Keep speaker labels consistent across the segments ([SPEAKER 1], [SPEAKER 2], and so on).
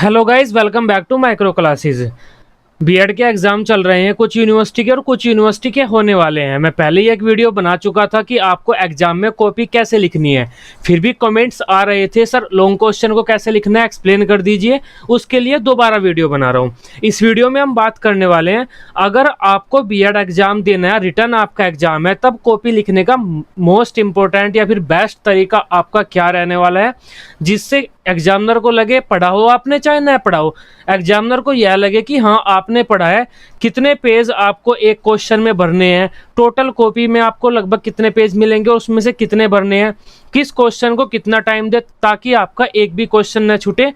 [SPEAKER 1] Hello guys, welcome back to micro classes. BEd के exam चल रहे हैं, कुछ यूनिवर्सिटी के और कुछ यूनिवर्सिटी के होने वाले हैं। मैं पहले ही एक वीडियो बना चुका था कि आपको एग्जाम में कॉपी कैसे लिखनी है। फिर भी कमेंट्स आ रहे थे, सर लॉन्ग क्वेश्चन को कैसे लिखना है एक्सप्लेन कर दीजिए। उसके लिए दोबारा वीडियो बना रहा हूँ। इस वीडियो में हम बात करने वाले हैं, अगर आपको बीएड एग्जाम देना है, रिटर्न आपका एग्जाम है, तब कॉपी लिखने का मोस्ट इंपॉर्टेंट या फिर बेस्ट तरीका आपका क्या रहने वाला है, जिससे एग्जामिनर को लगे पढ़ा हो आपने चाहे ना पढ़ा हो, एग्जामिनर को यह लगे कि हाँ आपने पढ़ा है। कितने पेज आपको एक क्वेश्चन में भरने हैं, टोटल कॉपी में आपको लगभग कितने पेज मिलेंगे, उसमें से कितने भरने हैं, किस क्वेश्चन को कितना टाइम दे, ताकि आपका एक भी क्वेश्चन न छूटे।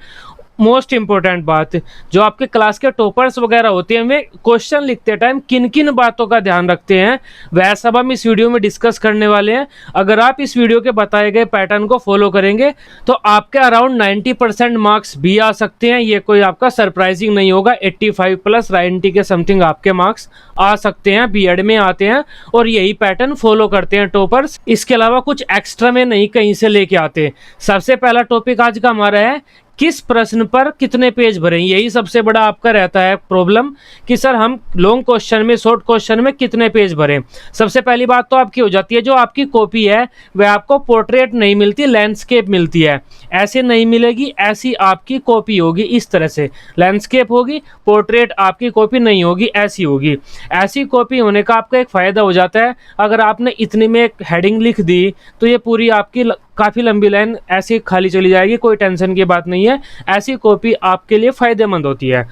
[SPEAKER 1] मोस्ट इंपॉर्टेंट बात, जो आपके क्लास के टॉपर्स वगैरह होते हैं, वे क्वेश्चन लिखते टाइम किन किन बातों का ध्यान रखते हैं, वह सब हम इस वीडियो में डिस्कस करने वाले हैं। अगर आप इस वीडियो के बताए गए पैटर्न को फॉलो करेंगे तो आपके अराउंड 90% मार्क्स भी आ सकते हैं। ये कोई आपका सरप्राइजिंग नहीं होगा। 85 प्लस 90 के समथिंग आपके मार्क्स आ सकते हैं, बीएड में आते हैं और यही पैटर्न फॉलो करते हैं टॉपर्स। इसके अलावा कुछ एक्स्ट्रा में नहीं कहीं से लेके आते। सबसे पहला टॉपिक आज का हमारा है, किस प्रश्न पर कितने पेज भरें। यही सबसे बड़ा आपका रहता है प्रॉब्लम कि सर हम लॉन्ग क्वेश्चन में, शॉर्ट क्वेश्चन में कितने पेज भरें। सबसे पहली बात तो आपकी हो जाती है, जो आपकी कॉपी है वह आपको पोर्ट्रेट नहीं मिलती, लैंडस्केप मिलती है। ऐसे नहीं मिलेगी, ऐसी आपकी कॉपी होगी। इस तरह से लैंडस्केप होगी, पोर्ट्रेट आपकी कॉपी नहीं होगी, ऐसी होगी। ऐसी कॉपी होने का आपका एक फ़ायदा हो जाता है, अगर आपने इतनी में एक हेडिंग लिख दी तो ये पूरी आपकी काफ़ी लंबी लाइन ऐसी खाली चली जाएगी। कोई टेंशन की बात नहीं है, ऐसी कॉपी आपके लिए फ़ायदेमंद होती है।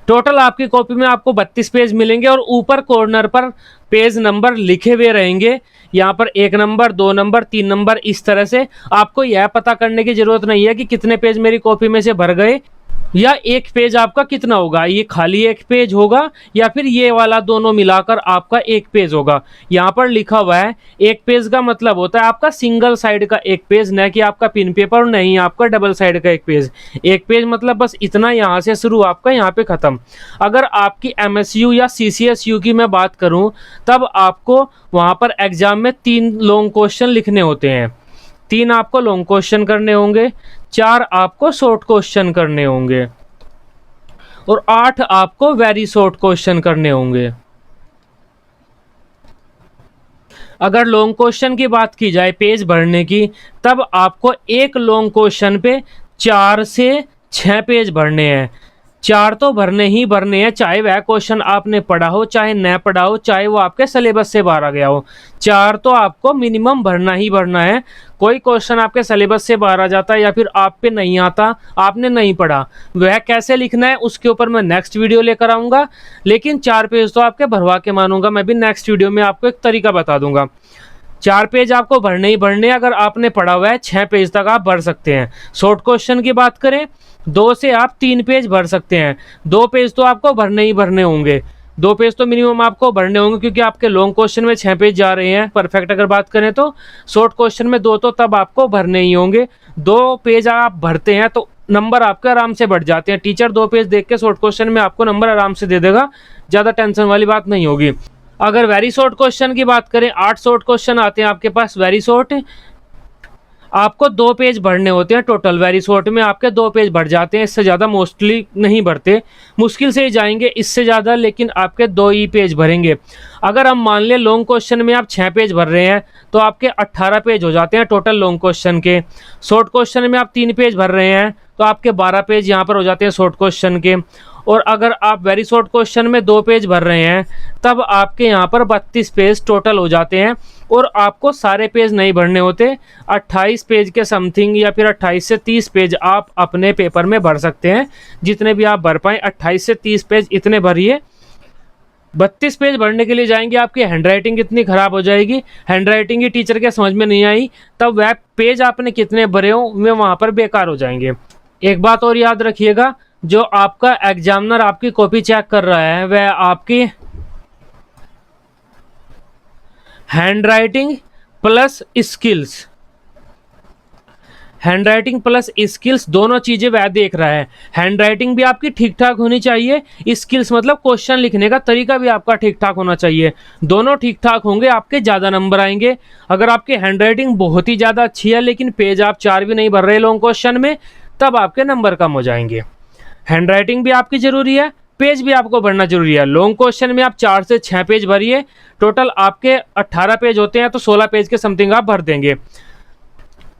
[SPEAKER 1] टोटल आपकी कॉपी में आपको 32 पेज मिलेंगे और ऊपर कॉर्नर पर पेज नंबर लिखे हुए रहेंगे। यहाँ पर 1 नंबर, 2 नंबर, 3 नंबर, इस तरह से। आपको यह पता करने की ज़रूरत नहीं है कि कितने पेज मेरी कॉपी में से भर गए या एक पेज आपका कितना होगा, ये खाली एक पेज होगा या फिर ये वाला दोनों मिलाकर आपका एक पेज होगा। यहाँ पर लिखा हुआ है एक पेज का मतलब होता है आपका सिंगल साइड का एक पेज, न कि आपका पिन पेपर, नहीं आपका डबल साइड का एक पेज। एक पेज मतलब बस इतना, यहाँ से शुरू आपका यहाँ पे ख़त्म। अगर आपकी एमएसयू या सीसीएसयू की मैं बात करूँ, तब आपको वहाँ पर एग्जाम में 3 लॉन्ग क्वेश्चन लिखने होते हैं। 3 आपको लॉन्ग क्वेश्चन करने होंगे, 4 आपको शॉर्ट क्वेश्चन करने होंगे और 8 आपको वेरी शॉर्ट क्वेश्चन करने होंगे। अगर लॉन्ग क्वेश्चन की बात की जाए पेज भरने की, तब आपको एक लॉन्ग क्वेश्चन पे 4 से 6 पेज भरने हैं। 4 तो भरने ही भरने हैं, चाहे वह क्वेश्चन आपने पढ़ा हो चाहे न पढ़ा हो, चाहे वो आपके सिलेबस से बाहर आ गया हो। 4 तो आपको मिनिमम भरना ही भरना है। कोई क्वेश्चन आपके सिलेबस से बाहर आ जाता है या फिर आप पे नहीं आता, आपने नहीं पढ़ा, वह कैसे लिखना है उसके ऊपर मैं नेक्स्ट वीडियो लेकर आऊँगा। लेकिन 4 पेज तो आपके भरवा के मानूंगा मैं भी, नेक्स्ट वीडियो में आपको एक तरीका बता दूंगा। 4 पेज आपको भरने ही भरने। अगर आपने पढ़ा हुआ है 6 पेज तक आप भर सकते हैं। शॉर्ट क्वेश्चन की बात करें, 2 से आप 3 पेज भर सकते हैं। 2 पेज तो आपको भरने ही भरने होंगे। 2 पेज तो मिनिमम आपको भरने होंगे, क्योंकि आपके लॉन्ग क्वेश्चन में 6 पेज जा रहे हैं परफेक्ट अगर बात करें तो। शॉर्ट क्वेश्चन में 2 तो तब आपको भरने ही होंगे। 2 पेज आप भरते हैं तो नंबर आपके आराम से बढ़ जाते हैं। टीचर 2 पेज देख के शॉर्ट क्वेश्चन में आपको नंबर आराम से दे देगा, ज़्यादा टेंशन वाली बात नहीं होगी। अगर वेरी शॉर्ट क्वेश्चन की बात करें, 8 शॉर्ट क्वेश्चन आते हैं आपके पास वेरी शॉर्ट। आपको 2 पेज भरने होते हैं टोटल। वेरी शॉर्ट में आपके 2 पेज भर जाते हैं, इससे ज़्यादा मोस्टली नहीं भरते, मुश्किल से ही जाएंगे इससे ज़्यादा, लेकिन आपके 2 ही पेज भरेंगे। अगर हम मान लें लॉन्ग क्वेश्चन में आप 6 पेज भर रहे हैं तो आपके 18 पेज हो जाते हैं टोटल लॉन्ग क्वेश्चन के। शॉर्ट क्वेश्चन में आप 3 पेज भर रहे हैं तो आपके 12 पेज यहाँ पर हो जाते हैं शॉर्ट क्वेश्चन के। और अगर आप वेरी शॉर्ट क्वेश्चन में 2 पेज भर रहे हैं तब आपके यहाँ पर 32 पेज टोटल हो जाते हैं। और आपको सारे पेज नहीं भरने होते, 28 पेज के समथिंग या फिर 28 से 30 पेज आप अपने पेपर में भर सकते हैं। जितने भी आप भर पाएँ, 28 से 30 पेज इतने भरिए। 32 पेज भरने के लिए जाएंगे, आपकी हैंडराइटिंग कितनी ख़राब हो जाएगी। हैंडराइटिंग ही टीचर के समझ में नहीं आई, तब वह पेज आपने कितने भरे हो वे वहाँ पर बेकार हो जाएंगे। एक बात और याद रखिएगा, जो आपका एग्जामिनर आपकी कॉपी चेक कर रहा है वह आपकी handwriting plus skills, handwriting plus skills दोनों चीज़ें वह देख रहा है। हैंडराइटिंग भी आपकी ठीक ठाक होनी चाहिए, स्किल्स मतलब क्वेश्चन लिखने का तरीका भी आपका ठीक ठाक होना चाहिए। दोनों ठीक ठाक होंगे आपके ज़्यादा नंबर आएंगे। अगर आपकी हैंडराइटिंग बहुत ही ज़्यादा अच्छी है लेकिन पेज आप 4 भी नहीं भर रहे लॉन्ग क्वेश्चन में, तब आपके नंबर कम हो जाएंगे। हैंड राइटिंग भी आपकी ज़रूरी है, पेज भी आपको भरना जरूरी है। लॉन्ग क्वेश्चन में आप 4 से 6 पेज भरिए, टोटल आपके 18 पेज होते हैं, तो 16 पेज के समथिंग आप भर देंगे।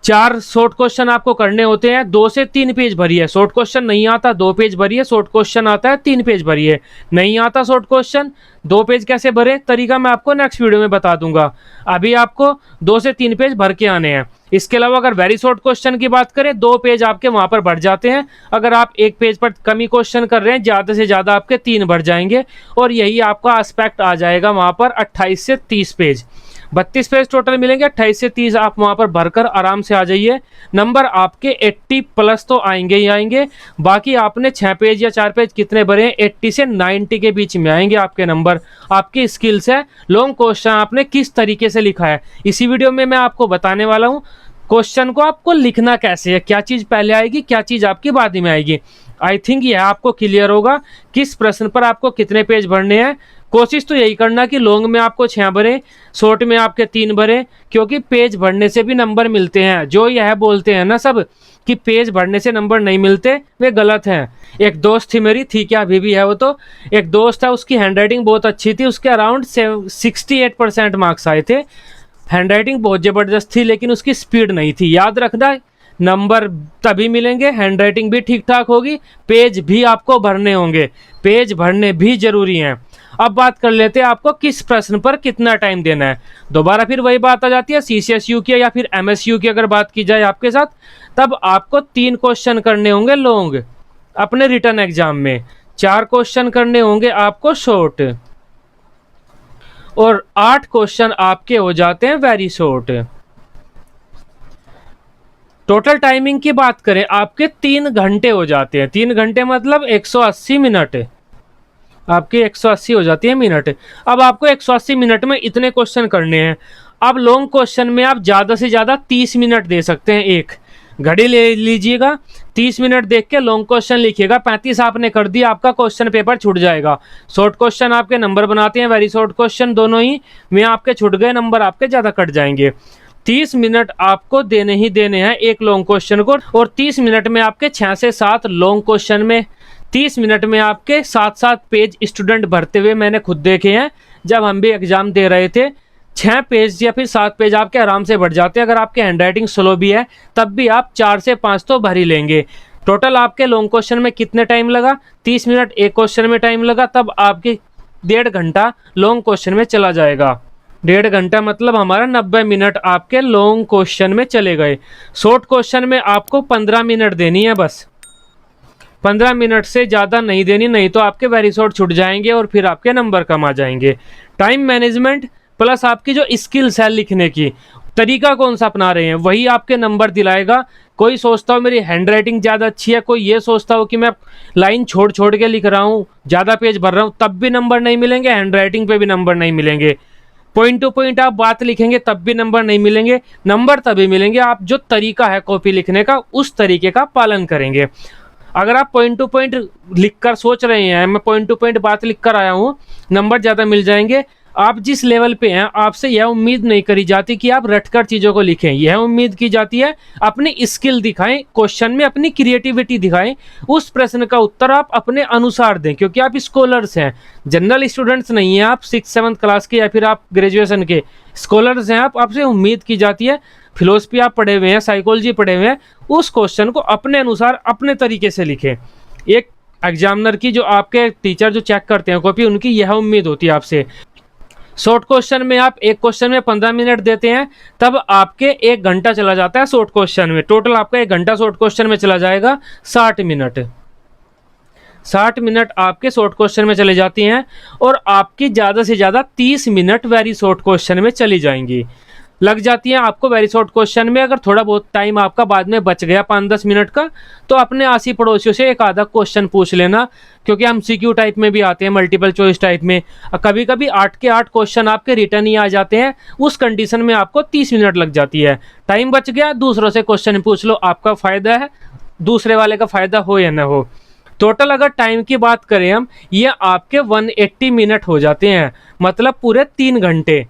[SPEAKER 1] 4 शॉर्ट क्वेश्चन आपको करने होते हैं, 2 से 3 पेज भरिए। शॉर्ट क्वेश्चन नहीं आता 2 पेज भरिए, शॉर्ट क्वेश्चन आता है 3 पेज भरिए। नहीं आता शॉर्ट क्वेश्चन 2 पेज कैसे भरे, तरीका मैं आपको नेक्स्ट वीडियो में बता दूंगा। अभी आपको 2 से 3 पेज भर के आने हैं। इसके अलावा अगर वेरी शॉर्ट क्वेश्चन की बात करें, 2 पेज आपके वहां पर भर जाते हैं। अगर आप 1 पेज पर कमी क्वेश्चन कर रहे हैं, ज़्यादा से ज़्यादा आपके 3 भर जाएंगे, और यही आपका एस्पेक्ट आ जाएगा वहां पर 28 से 30 पेज। 32 पेज टोटल मिलेंगे, 28 से 30 आप वहां पर भरकर आराम से आ जाइए। नंबर आपके 80 प्लस तो आएंगे ही आएंगे। बाकी आपने 6 पेज या 4 पेज कितने भरे हैं, 80 से 90 के बीच में आएंगे आपके नंबर। आपकी स्किल्स है, लॉन्ग क्वेश्चन आपने किस तरीके से लिखा है, इसी वीडियो में मैं आपको बताने वाला हूँ। क्वेश्चन को आपको लिखना कैसे है, क्या चीज़ पहले आएगी, क्या चीज़ आपकी बाद में आएगी। आई थिंक ये आपको क्लियर होगा किस प्रश्न पर आपको कितने पेज भरने हैं। कोशिश तो यही करना कि लॉन्ग में आपको 6 भरें, शॉर्ट में आपके 3 भरें, क्योंकि पेज भरने से भी नंबर मिलते हैं। जो यह बोलते हैं ना सब कि पेज भरने से नंबर नहीं मिलते, वे गलत हैं। एक दोस्त थी मेरी, थी क्या अभी भी है वो, तो एक दोस्त है, उसकी हैंडराइटिंग बहुत अच्छी थी, उसके अराउंड 68% मार्क्स आए थे। हैंडराइटिंग बहुत ज़बरदस्त थी, लेकिन उसकी स्पीड नहीं थी। याद रखना, नंबर तभी मिलेंगे, हैंडराइटिंग भी ठीक ठाक होगी, पेज भी आपको भरने होंगे, पेज भरने भी जरूरी हैं। अब बात कर लेते हैं आपको किस प्रश्न पर कितना टाइम देना है। दोबारा फिर वही बात आ जाती है, CCSU की या फिर MSU की अगर बात की जाए आपके साथ, तब आपको 3 क्वेश्चन करने होंगे लॉन्ग अपने रिटन एग्जाम में, 4 क्वेश्चन करने होंगे आपको शॉर्ट, और 8 क्वेश्चन आपके हो जाते हैं वेरी शॉर्ट। टोटल टाइमिंग की बात करें, आपके 3 घंटे हो जाते हैं। 3 घंटे मतलब 180 मिनट, आपके 180 हो जाती है मिनट। अब आपको 180 मिनट में इतने क्वेश्चन करने हैं। अब लॉन्ग क्वेश्चन में आप ज़्यादा से ज़्यादा 30 मिनट दे सकते हैं। एक घड़ी ले लीजिएगा, 30 मिनट देख के लॉन्ग क्वेश्चन लिखिएगा। 35 आपने कर दिया, आपका क्वेश्चन पेपर छूट जाएगा। शॉर्ट क्वेश्चन आपके नंबर बनाते हैं, वेरी शॉर्ट क्वेश्चन दोनों ही में आपके छूट गए, नंबर आपके ज़्यादा कट जाएंगे। 30 मिनट आपको देने ही देने हैं एक लॉन्ग क्वेश्चन को, और 30 मिनट में आपके 6 से 7 लॉन्ग क्वेश्चन में 30 मिनट में आपके 7-7 पेज स्टूडेंट भरते हुए मैंने खुद देखे हैं। जब हम भी एग्जाम दे रहे थे, 6 पेज या फिर 7 पेज आपके आराम से भर जाते हैं। अगर आपके हैंडराइटिंग स्लो भी है, तब भी आप 4 से 5 तो भर ही लेंगे। टोटल आपके लॉन्ग क्वेश्चन में कितने टाइम लगा, 30 मिनट एक क्वेश्चन में टाइम लगा, तब आपके 1.5 घंटा लॉन्ग क्वेश्चन में चला जाएगा। 1.5 घंटा मतलब हमारा 90 मिनट आपके लॉन्ग क्वेश्चन में चले गए। शॉर्ट क्वेश्चन में आपको 15 मिनट देनी है बस, 15 मिनट से ज़्यादा नहीं देनी, नहीं तो आपके वेरी शॉर्ट छूट जाएंगे और फिर आपके नंबर कम आ जाएंगे। टाइम मैनेजमेंट प्लस आपकी जो स्किल्स है लिखने की, तरीका कौन सा अपना रहे हैं, वही आपके नंबर दिलाएगा। कोई सोचता हो मेरी हैंडराइटिंग ज़्यादा अच्छी है, कोई ये सोचता हो कि मैं लाइन छोड़ छोड़ के लिख रहा हूँ, ज़्यादा पेज भर रहा हूँ, तब भी नंबर नहीं मिलेंगे। हैंडराइटिंग पे भी नंबर नहीं मिलेंगे। पॉइंट टू पॉइंट आप बात लिखेंगे तब भी नंबर नहीं मिलेंगे। नंबर तभी मिलेंगे आप जो तरीका है कॉपी लिखने का, उस तरीके का पालन करेंगे। अगर आप पॉइंट टू पॉइंट लिखकर सोच रहे हैं मैं पॉइंट टू पॉइंट बात लिख कर आया हूँ, नंबर ज़्यादा मिल जाएंगे। आप जिस लेवल पे हैं, आपसे यह उम्मीद नहीं करी जाती कि आप रटकर चीज़ों को लिखें। यह उम्मीद की जाती है अपनी स्किल दिखाएं, क्वेश्चन में अपनी क्रिएटिविटी दिखाएं, उस प्रश्न का उत्तर आप अपने अनुसार दें, क्योंकि आप स्कॉलर्स हैं, जनरल स्टूडेंट्स नहीं हैं। आप 6-7 क्लास के या फिर आप ग्रेजुएशन के स्कॉलर्स हैं। आपसे उम्मीद की जाती है, फिलोसफी आप पढ़े हुए हैं, साइकोलॉजी पढ़े हुए हैं, उस क्वेश्चन को अपने अनुसार अपने तरीके से लिखें। एक एग्जामिनर की, जो आपके टीचर जो चेक करते हैं कॉपी, उनकी यह उम्मीद होती है आपसे। शॉर्ट क्वेश्चन में आप एक क्वेश्चन में 15 मिनट देते हैं, तब आपके 1 घंटा चला जाता है शॉर्ट क्वेश्चन में। टोटल आपका 1 घंटा शॉर्ट क्वेश्चन में चला जाएगा। 60 मिनट आपके शॉर्ट क्वेश्चन में चले जाती हैं, और आपकी ज़्यादा से ज़्यादा 30 मिनट वेरी शॉर्ट क्वेश्चन में चली जाएंगी, लग जाती है आपको वेरी शॉर्ट क्वेश्चन में। अगर थोड़ा बहुत टाइम आपका बाद में बच गया 5-10 मिनट का, तो अपने आसी पड़ोसियों से एक आधा क्वेश्चन पूछ लेना, क्योंकि हम MCQ टाइप में भी आते हैं, मल्टीपल चॉइस टाइप में। कभी कभी 8 के 8 क्वेश्चन आपके रिटर्न ही आ जाते हैं। उस कंडीशन में आपको 30 मिनट लग जाती है। टाइम बच गया, दूसरों से क्वेश्चन पूछ लो, आपका फ़ायदा है, दूसरे वाले का फ़ायदा हो या ना हो। टोटल अगर टाइम की बात करें हम, ये आपके 180 मिनट हो जाते हैं, मतलब पूरे 3 घंटे।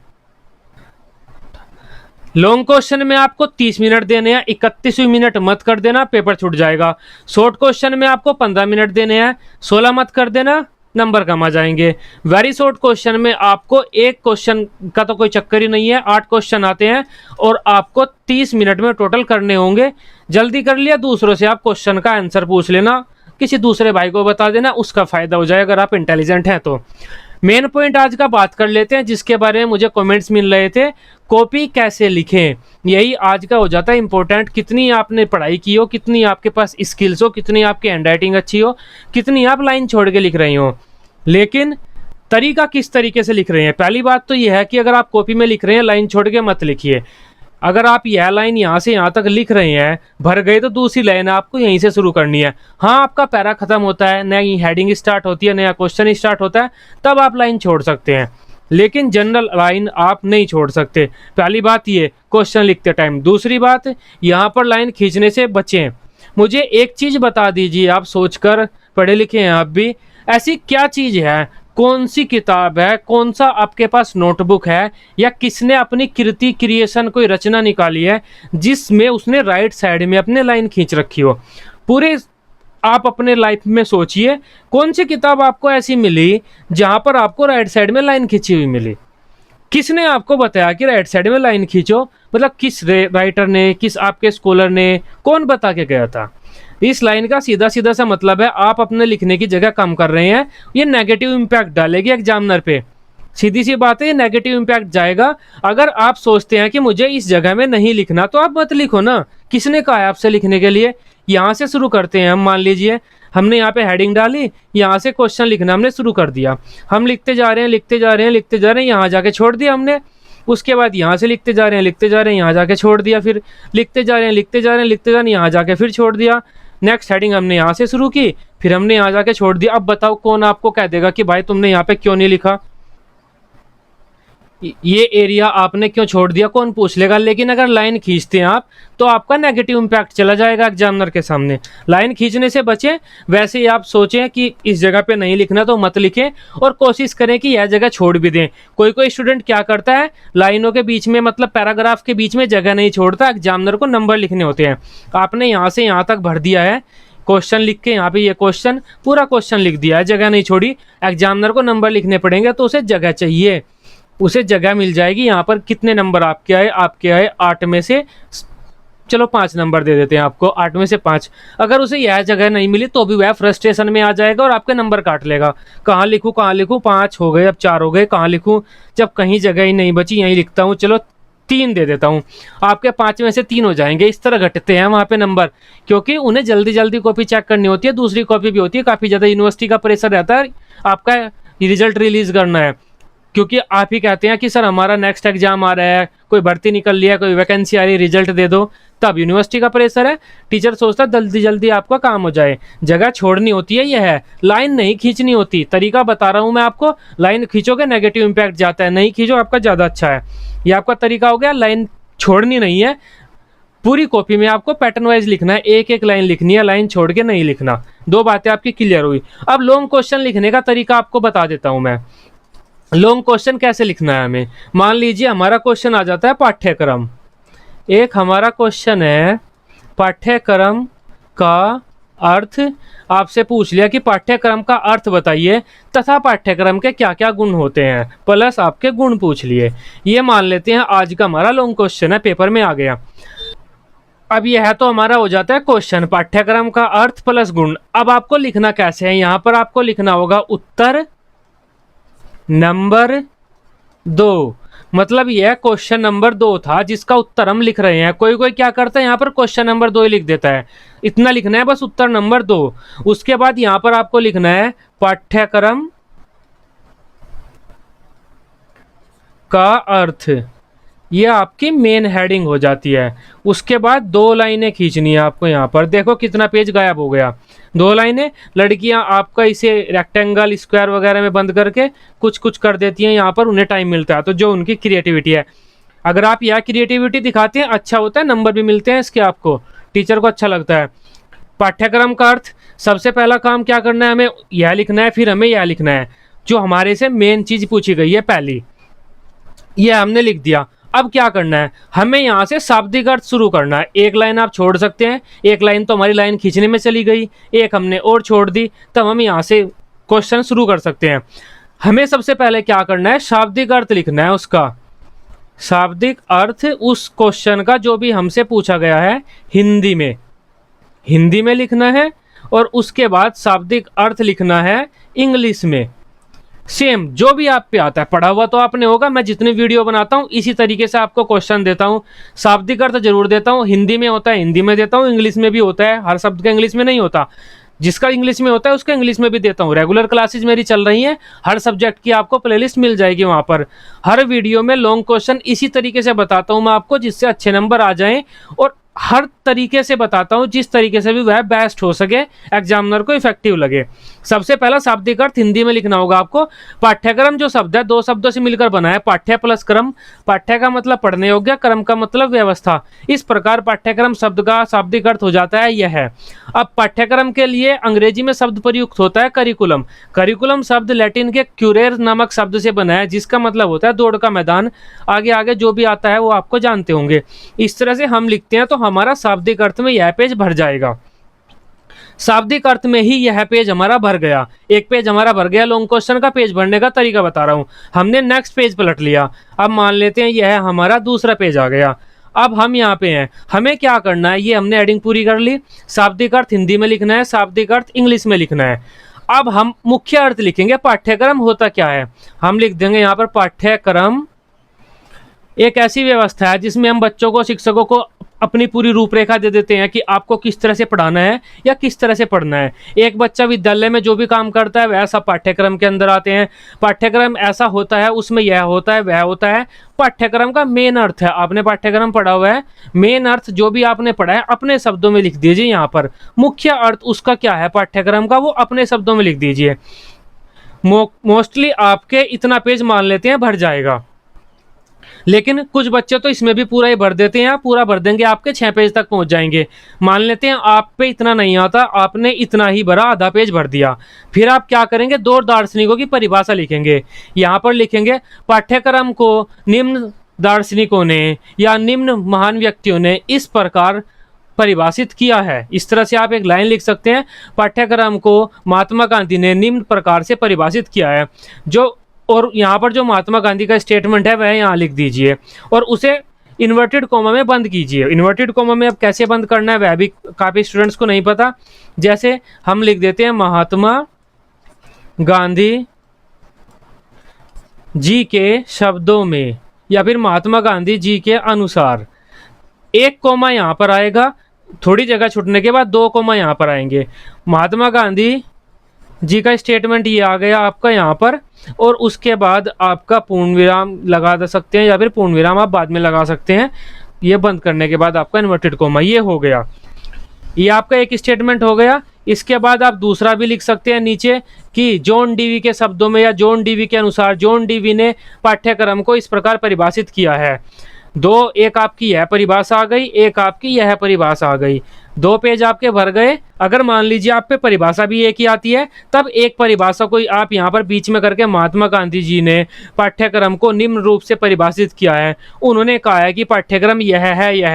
[SPEAKER 1] लॉन्ग क्वेश्चन में आपको 30 मिनट देने हैं, 31वीं मिनट मत कर देना, पेपर छूट जाएगा। शॉर्ट क्वेश्चन में आपको 15 मिनट देने हैं, 16 मत कर देना, नंबर कम आ जाएंगे। वेरी शॉर्ट क्वेश्चन में आपको एक क्वेश्चन का तो कोई चक्कर ही नहीं है, 8 क्वेश्चन आते हैं और आपको 30 मिनट में टोटल करने होंगे। जल्दी कर लिया, दूसरों से आप क्वेश्चन का आंसर पूछ लेना, किसी दूसरे भाई को बता देना, उसका फायदा हो जाएगा अगर आप इंटेलिजेंट हैं तो। मेन पॉइंट आज का बात कर लेते हैं जिसके बारे में मुझे कमेंट्स मिल रहे थे, कॉपी कैसे लिखें। यही आज का हो जाता है इंपॉर्टेंट। कितनी आपने पढ़ाई की हो, कितनी आपके पास स्किल्स हो, कितनी आपकी हैंडराइटिंग अच्छी हो, कितनी आप लाइन छोड़ के लिख रही हो, लेकिन तरीका किस तरीके से लिख रहे हैं। पहली बात तो यह है कि अगर आप कॉपी में लिख रहे हैं, लाइन छोड़ के मत लिखिए। अगर आप यह लाइन यहाँ से यहाँ तक लिख रहे हैं, भर गए, तो दूसरी लाइन आपको यहीं से शुरू करनी है। हाँ, आपका पैरा खत्म होता है, नई हेडिंग स्टार्ट होती है, नया क्वेश्चन स्टार्ट होता है, तब आप लाइन छोड़ सकते हैं, लेकिन जनरल लाइन आप नहीं छोड़ सकते। पहली बात ये क्वेश्चन लिखते टाइम। दूसरी बात, यहाँ पर लाइन खींचने से बचें। मुझे एक चीज़ बता दीजिए, आप सोचकर, पढ़े लिखे हैं आप भी, ऐसी क्या चीज़ है, कौन सी किताब है, कौन सा आपके पास नोटबुक है, या किसने अपनी कृति क्रिएशन कोई रचना निकाली है जिसमें उसने राइट साइड में अपने लाइन खींच रखी हो। पूरे आप अपने लाइफ में सोचिए, कौन सी किताब आपको ऐसी मिली जहां पर आपको राइट साइड में लाइन खींची हुई मिली। किसने आपको बताया कि राइट साइड में लाइन खींचो, मतलब किस राइटर ने, किस आपके स्कॉलर ने, कौन बता के गया था। इस लाइन का सीधा सीधा सा मतलब है, आप अपने लिखने की जगह कम कर रहे हैं, ये नेगेटिव इम्पैक्ट डालेगी एग्जामिनर पे। सीधी सी बात है, ये नेगेटिव इम्पैक्ट जाएगा। अगर आप सोचते हैं कि मुझे इस जगह में नहीं लिखना, तो आप मत लिखो ना। किसने कहा है आपसे लिखने के लिए। यहाँ से शुरू करते हैं हम। मान लीजिए हमने यहाँ पे हेडिंग डाली, यहाँ से क्वेश्चन लिखना हमने शुरू कर दिया, हम लिखते जा रहे हैं, लिखते जा रहे हैं, लिखते जा रहे हैं, यहाँ जाके छोड़ दिया हमने। उसके बाद यहाँ से लिखते जा रहे हैं, लिखते जा रहे हैं, यहाँ जाके छोड़ दिया, फिर लिखते जा रहे हैं, लिखते जा रहे हैं, लिखते जा रहे हैं, यहाँ जाके फिर छोड़ दिया। नेक्स्ट हेडिंग हमने यहाँ से शुरू की, फिर हमने यहाँ जाके छोड़ दिया। अब बताओ कौन आपको कह देगा कि भाई तुमने यहाँ पे क्यों नहीं लिखा, ये एरिया आपने क्यों छोड़ दिया, कौन पूछ लेगा। लेकिन अगर लाइन खींचते हैं आप, तो आपका नेगेटिव इम्पैक्ट चला जाएगा एग्जामिनर के सामने। लाइन खींचने से बचें। वैसे ही आप सोचें कि इस जगह पे नहीं लिखना, तो मत लिखें, और कोशिश करें कि यह जगह छोड़ भी दें। कोई कोई स्टूडेंट क्या करता है, लाइनों के बीच में, मतलब पैराग्राफ के बीच में जगह नहीं छोड़ता, एग्जामिनर को नंबर लिखने होते हैं। आपने यहाँ से यहाँ तक भर दिया है, क्वेश्चन लिख के यहाँ पे ये क्वेश्चन, पूरा क्वेश्चन लिख दिया है, जगह नहीं छोड़ी, एग्जामिनर को नंबर लिखने पड़ेंगे, तो उसे जगह चाहिए, उसे जगह मिल जाएगी। यहाँ पर कितने नंबर आपके आए, आपके आए 8 में से, चलो 5 नंबर दे देते हैं आपको, 8 में से 5। अगर उसे यह जगह नहीं मिली तो भी वह फ्रस्ट्रेशन में आ जाएगा और आपके नंबर काट लेगा। कहाँ लिखूँ, कहाँ लिखूँ, 5 हो गए, अब 4 हो गए, कहाँ लिखूँ, जब कहीं जगह ही नहीं बची यहीं लिखता हूँ, चलो 3 दे देता हूँ। आपके 5 में से 3 हो जाएंगे। इस तरह घटते हैं वहाँ पे नंबर, क्योंकि उन्हें जल्दी जल्दी कॉपी चेक करनी होती है, दूसरी कॉपी भी होती है, काफ़ी ज़्यादा यूनिवर्सिटी का प्रेशर रहता है, आपका रिजल्ट रिलीज करना है। क्योंकि आप ही कहते हैं कि सर हमारा नेक्स्ट एग्जाम आ रहा है, कोई भर्ती निकल लिया है, कोई वैकेंसी आ रही है, रिजल्ट दे दो, तब यूनिवर्सिटी का प्रेशर है। टीचर सोचता है जल्दी जल्दी आपका काम हो जाए। जगह छोड़नी होती है, यह है, लाइन नहीं खींचनी होती। तरीका बता रहा हूँ मैं आपको, लाइन खींचोगे नेगेटिव इम्पैक्ट जाता है, नहीं खींचो आपका ज़्यादा अच्छा है। ये आपका तरीका हो गया। लाइन छोड़नी नहीं है, पूरी कॉपी में आपको पैटर्न वाइज लिखना है, एक एक लाइन लिखनी है, लाइन छोड़ के नहीं लिखना। 2 बातें आपकी क्लियर हुई। अब लॉन्ग क्वेश्चन लिखने का तरीका आपको बता देता हूँ मैं। लॉन्ग क्वेश्चन कैसे लिखना है हमें। मान लीजिए हमारा क्वेश्चन आ जाता है पाठ्यक्रम। एक हमारा क्वेश्चन है पाठ्यक्रम का अर्थ। आपसे पूछ लिया कि पाठ्यक्रम का अर्थ बताइए तथा पाठ्यक्रम के क्या क्या गुण होते हैं, प्लस आपके गुण पूछ लिए। ये मान लेते हैं आज का हमारा लॉन्ग क्वेश्चन है, पेपर में आ गया। अब यह तो हमारा हो जाता है क्वेश्चन, पाठ्यक्रम का अर्थ प्लस गुण। अब आपको लिखना कैसे है, यहाँ पर आपको लिखना होगा उत्तर नंबर 2। मतलब यह क्वेश्चन नंबर 2 था जिसका उत्तर हम लिख रहे हैं। कोई कोई क्या करता है, यहाँ पर क्वेश्चन नंबर 2 ही लिख देता है। इतना लिखना है बस, उत्तर नंबर 2। उसके बाद यहाँ पर आपको लिखना है पाठ्यक्रम का अर्थ। ये आपकी मेन हेडिंग हो जाती है। उसके बाद 2 लाइनें खींचनी है आपको। यहाँ पर देखो कितना पेज गायब हो गया। 2 लाइनें। लड़कियां आपका इसे रेक्टेंगल स्क्वायर वगैरह में बंद करके कुछ कुछ कर देती हैं, यहाँ पर उन्हें टाइम मिलता है, तो जो उनकी क्रिएटिविटी है। अगर आप यह क्रिएटिविटी दिखाते हैं अच्छा होता है, नंबर भी मिलते हैं इसके आपको, टीचर को अच्छा लगता है। पाठ्यक्रम का अर्थ, सबसे पहला काम क्या करना है, हमें यह लिखना है, फिर हमें यह लिखना है जो हमारे से मेन चीज़ पूछी गई है पहली, यह हमने लिख दिया। अब क्या करना है, हमें यहाँ से शाब्दिक अर्थ शुरू करना है। एक लाइन आप छोड़ सकते हैं, एक लाइन तो हमारी लाइन खींचने में चली गई, एक हमने और छोड़ दी, तब हम यहाँ से क्वेश्चन शुरू कर सकते हैं। हमें सबसे पहले क्या करना है, शाब्दिक अर्थ लिखना है उसका, शाब्दिक अर्थ उस क्वेश्चन का जो भी हमसे पूछा गया है हिंदी में लिखना है, और उसके बाद शाब्दिक अर्थ लिखना है इंग्लिश में। सेम जो भी आप पे आता है, पढ़ा हुआ तो आपने होगा, मैं जितनी वीडियो बनाता हूँ इसी तरीके से आपको क्वेश्चन देता हूँ। शाब्दिक अर्थ जरूर देता हूँ, हिंदी में होता है हिंदी में देता हूँ, इंग्लिश में भी होता है, हर शब्द का इंग्लिश में नहीं होता, जिसका इंग्लिश में होता है उसका इंग्लिश में भी देता हूँ। रेगुलर क्लासेस मेरी चल रही हैं, हर सब्जेक्ट की आपको प्लेलिस्ट मिल जाएगी वहाँ पर। हर वीडियो में लॉन्ग क्वेश्चन इसी तरीके से बताता हूँ मैं आपको, जिससे अच्छे नंबर आ जाएं, और हर तरीके से बताता हूँ जिस तरीके से भी वह बेस्ट हो सके, एग्जामिनर को इफेक्टिव लगे। सबसे पहला शाब्दिक अर्थ हिंदी में लिखना होगा आपको। पाठ्यक्रम जो शब्द है दो शब्दों से मिलकर बना है, पाठ्य प्लस क्रम। पाठ्य का मतलब पढ़ने योग्य, क्रम का मतलब व्यवस्था। इस प्रकार पाठ्यक्रम शब्द का शाब्दिक अर्थ हो जाता है यह है। अब पाठ्यक्रम के लिए अंग्रेजी में शब्द प्रयुक्त होता है करिकुलम। करिकुलम शब्द लैटिन के क्यूरेर नामक शब्द से बना है, जिसका मतलब होता है दौड़ का मैदान। आगे आगे जो भी आता है वो आपको जानते होंगे। इस तरह से हम लिखते हैं तो हमारा शाब्दिक अर्थ में यह पेज भर जाएगा। शाब्दिक अर्थ में ही यह पेज हमारा भर गया। एक पेज हमारा भर गया। लॉन्ग क्वेश्चन का पेज भरने का तरीका बता रहा हूं। हमने नेक्स्ट पेज पलट लिया। अब मान लेते हैं यह हमारा दूसरा पेज आ गया। अब हम यहाँ पे हैं, हमें क्या करना है, ये हमने हेडिंग पूरी कर ली। शाब्दिक अर्थ हिंदी में लिखना है, शाब्दिक अर्थ इंग्लिश में लिखना है। अब हम मुख्य अर्थ लिखेंगे। पाठ्यक्रम होता क्या है, हम लिख देंगे यहाँ पर पाठ्यक्रम एक ऐसी व्यवस्था है जिसमें हम बच्चों को, शिक्षकों को अपनी पूरी रूपरेखा दे देते हैं कि आपको किस तरह से पढ़ाना है या किस तरह से पढ़ना है। एक बच्चा विद्यालय में जो भी काम करता है वह सब पाठ्यक्रम के अंदर आते हैं। पाठ्यक्रम ऐसा होता है, उसमें यह होता है वह होता है। पाठ्यक्रम का मेन अर्थ है, आपने पाठ्यक्रम पढ़ा हुआ है, मेन अर्थ जो भी आपने पढ़ा है अपने शब्दों में लिख दीजिए। यहाँ पर मुख्य अर्थ उसका क्या है पाठ्यक्रम का, वो अपने शब्दों में लिख दीजिए। मोस्टली आपके इतना पेज मान लेते हैं भर जाएगा, लेकिन कुछ बच्चे तो इसमें भी पूरा ही भर देते हैं। पूरा भर देंगे आपके 6 पेज तक पहुंच जाएंगे। मान लेते हैं आप पे इतना नहीं आता, आपने इतना ही भरा, आधा पेज भर दिया। फिर आप क्या करेंगे, 2 दार्शनिकों की परिभाषा लिखेंगे। यहाँ पर लिखेंगे पाठ्यक्रम को निम्न दार्शनिकों ने या निम्न महान व्यक्तियों ने इस प्रकार परिभाषित किया है। इस तरह से आप एक लाइन लिख सकते हैं, पाठ्यक्रम को महात्मा गांधी ने निम्न प्रकार से परिभाषित किया है। जो और यहाँ पर जो महात्मा गांधी का स्टेटमेंट है वह यहाँ लिख दीजिए और उसे इन्वर्टेड कोमा में बंद कीजिए। इन्वर्टेड कोमा में अब कैसे बंद करना है वह भी काफ़ी स्टूडेंट्स को नहीं पता। जैसे हम लिख देते हैं महात्मा गांधी जी के शब्दों में या फिर महात्मा गांधी जी के अनुसार। एक कोमा यहाँ पर आएगा, थोड़ी जगह छूटने के बाद 2 कोमा यहाँ पर आएंगे। महात्मा गांधी जी का स्टेटमेंट ये आ गया आपका यहाँ पर, और उसके बाद आपका पूर्ण विराम लगा दे सकते हैं या फिर पूर्ण विराम आप बाद में लगा सकते हैं। ये बंद करने के बाद आपका इन्वर्टेड कोमा ये हो गया। ये आपका एक स्टेटमेंट हो गया। इसके बाद आप दूसरा भी लिख सकते हैं नीचे कि जॉन डीवी के शब्दों में या जॉन डीवी के अनुसार जॉन डीवी ने पाठ्यक्रम को इस प्रकार परिभाषित किया है। एक आपकी यह परिभाषा आ गई, एक आपकी यह परिभाषा आ गई। 2 पेज आपके भर गए। अगर मान लीजिए आप पे परिभाषा भी एक ही आती है, तब एक परिभाषा को आप यहाँ पर बीच में करके महात्मा गांधी जी ने पाठ्यक्रम को निम्न रूप से परिभाषित किया है। उन्होंने कहा है कि पाठ्यक्रम यह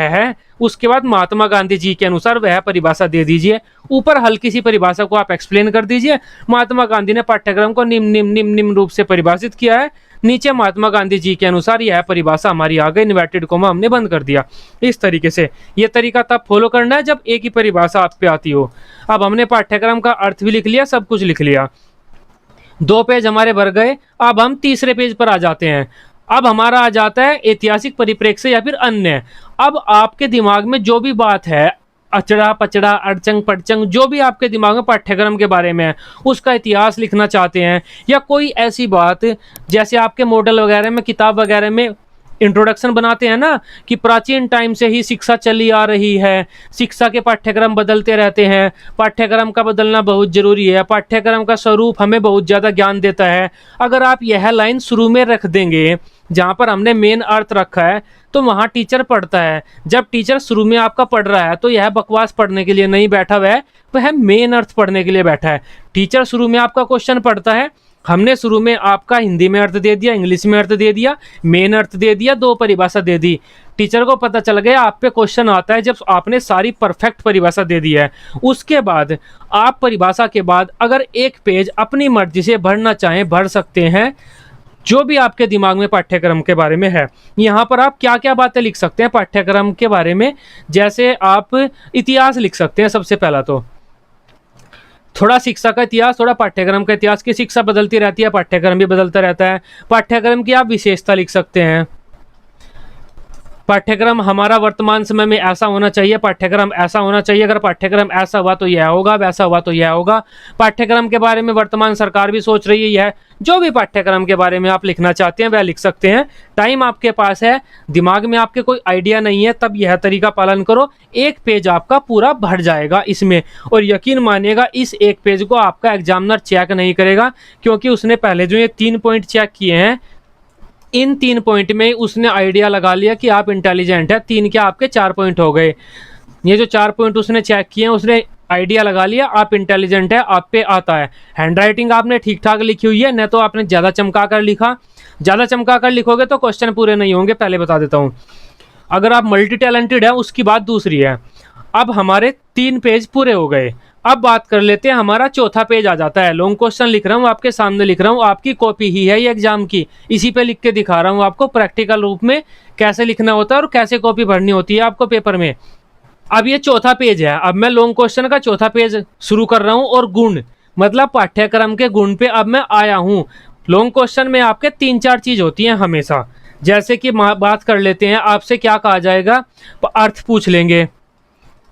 [SPEAKER 1] है। उसके बाद महात्मा गांधी जी के अनुसार वह परिभाषा दे दीजिए। ऊपर हल्की सी परिभाषा को आप एक्सप्लेन कर दीजिए। महात्मा गांधी ने पाठ्यक्रम को निम्न रूप से परिभाषित किया है। नीचे महात्मा गांधी जी के अनुसार यह परिभाषा हमारी आ गई, इन्वर्टेड कोमा हमने बंद कर दिया। इस तरीके से ये तरीका तब फॉलो करना है जब एक ही परिभाषा आप पे आती हो। अब हमने पाठ्यक्रम का अर्थ भी लिख लिया, सब कुछ लिख लिया। 2 पेज हमारे भर गए। अब हम तीसरे पेज पर आ जाते हैं। अब हमारा आ जाता है ऐतिहासिक परिप्रेक्ष्य या फिर अन्य। अब आपके दिमाग में जो भी बात है, अचड़ा पचड़ा अड़चंग पड़चंग, जो भी आपके दिमाग में पाठ्यक्रम के बारे में है, उसका इतिहास लिखना चाहते हैं, या कोई ऐसी बात जैसे आपके मॉडल वगैरह में, किताब वगैरह में इंट्रोडक्शन बनाते हैं ना कि प्राचीन टाइम से ही शिक्षा चली आ रही है, शिक्षा के पाठ्यक्रम बदलते रहते हैं, पाठ्यक्रम का बदलना बहुत ज़रूरी है, पाठ्यक्रम का स्वरूप हमें बहुत ज़्यादा ज्ञान देता है। अगर आप यह लाइन शुरू में रख देंगे जहाँ पर हमने मेन अर्थ रखा है, तो वहाँ टीचर पढ़ता है। जब टीचर शुरू में आपका पढ़ रहा है तो यह बकवास पढ़ने के लिए नहीं बैठा हुआ है, वह मेन अर्थ पढ़ने के लिए बैठा है। टीचर शुरू में आपका क्वेश्चन पढ़ता है, हमने शुरू में आपका हिंदी में अर्थ दे दिया, इंग्लिश में अर्थ दे दिया, मेन अर्थ दे दिया, 2 परिभाषा दे दी। टीचर को पता चल गया आप पे क्वेश्चन आता है जब आपने सारी परफेक्ट परिभाषा दे दी है। उसके बाद आप परिभाषा के बाद अगर एक पेज अपनी मर्जी से भरना चाहें भर सकते हैं, जो भी आपके दिमाग में पाठ्यक्रम के बारे में है। यहाँ पर आप क्या क्या बातें लिख सकते हैं पाठ्यक्रम के बारे में, जैसे आप इतिहास लिख सकते हैं। सबसे पहला तो थोड़ा शिक्षा का इतिहास, थोड़ा पाठ्यक्रम का इतिहास की शिक्षा बदलती रहती है, पाठ्यक्रम भी बदलता रहता है। पाठ्यक्रम की आप विशेषता लिख सकते हैं। पाठ्यक्रम हमारा वर्तमान समय में ऐसा होना चाहिए, पाठ्यक्रम ऐसा होना चाहिए, अगर पाठ्यक्रम ऐसा हुआ तो यह होगा, वैसा हुआ तो यह होगा। पाठ्यक्रम के बारे में वर्तमान सरकार भी सोच रही है। जो भी पाठ्यक्रम के बारे में आप लिखना चाहते हैं वह लिख सकते हैं। टाइम आपके पास है, दिमाग में आपके कोई आइडिया नहीं है, तब यह तरीका पालन करो, एक पेज आपका पूरा भर जाएगा इसमें। और यकीन मानिएगा इस एक पेज को आपका एग्जामिनर चेक नहीं करेगा, क्योंकि उसने पहले जो ये 3 पॉइंट चेक किए हैं, इन 3 पॉइंट में उसने आइडिया लगा लिया कि आप इंटेलिजेंट है। 3 क्या आपके 4 पॉइंट हो गए। ये जो 4 पॉइंट उसने चेक किए हैं, उसने आइडिया लगा लिया आप इंटेलिजेंट है, आप पे आता है। हैंडराइटिंग आपने ठीक ठाक लिखी हुई है, न तो आपने ज़्यादा चमका कर लिखा। ज़्यादा चमका कर लिखोगे तो क्वेश्चन पूरे नहीं होंगे, पहले बता देता हूँ। अगर आप मल्टी टैलेंटेड है उसकी बात दूसरी है। अब हमारे 3 पेज पूरे हो गए। अब बात कर लेते हैं, हमारा चौथा पेज आ जाता है। लॉन्ग क्वेश्चन लिख रहा हूँ, आपके सामने लिख रहा हूँ, आपकी कॉपी ही है ये एग्जाम की, इसी पे लिख के दिखा रहा हूँ आपको प्रैक्टिकल रूप में कैसे लिखना होता है और कैसे कॉपी भरनी होती है आपको पेपर में। अब ये चौथा पेज है। अब मैं लॉन्ग क्वेश्चन का चौथा पेज शुरू कर रहा हूँ, और गुण मतलब पाठ्यक्रम के गुण पे अब मैं आया हूँ। लॉन्ग क्वेश्चन में आपके 3-4 चीज होती हैं हमेशा। जैसे कि बात कर लेते हैं, आपसे क्या कहा जाएगा, अर्थ पूछ लेंगे,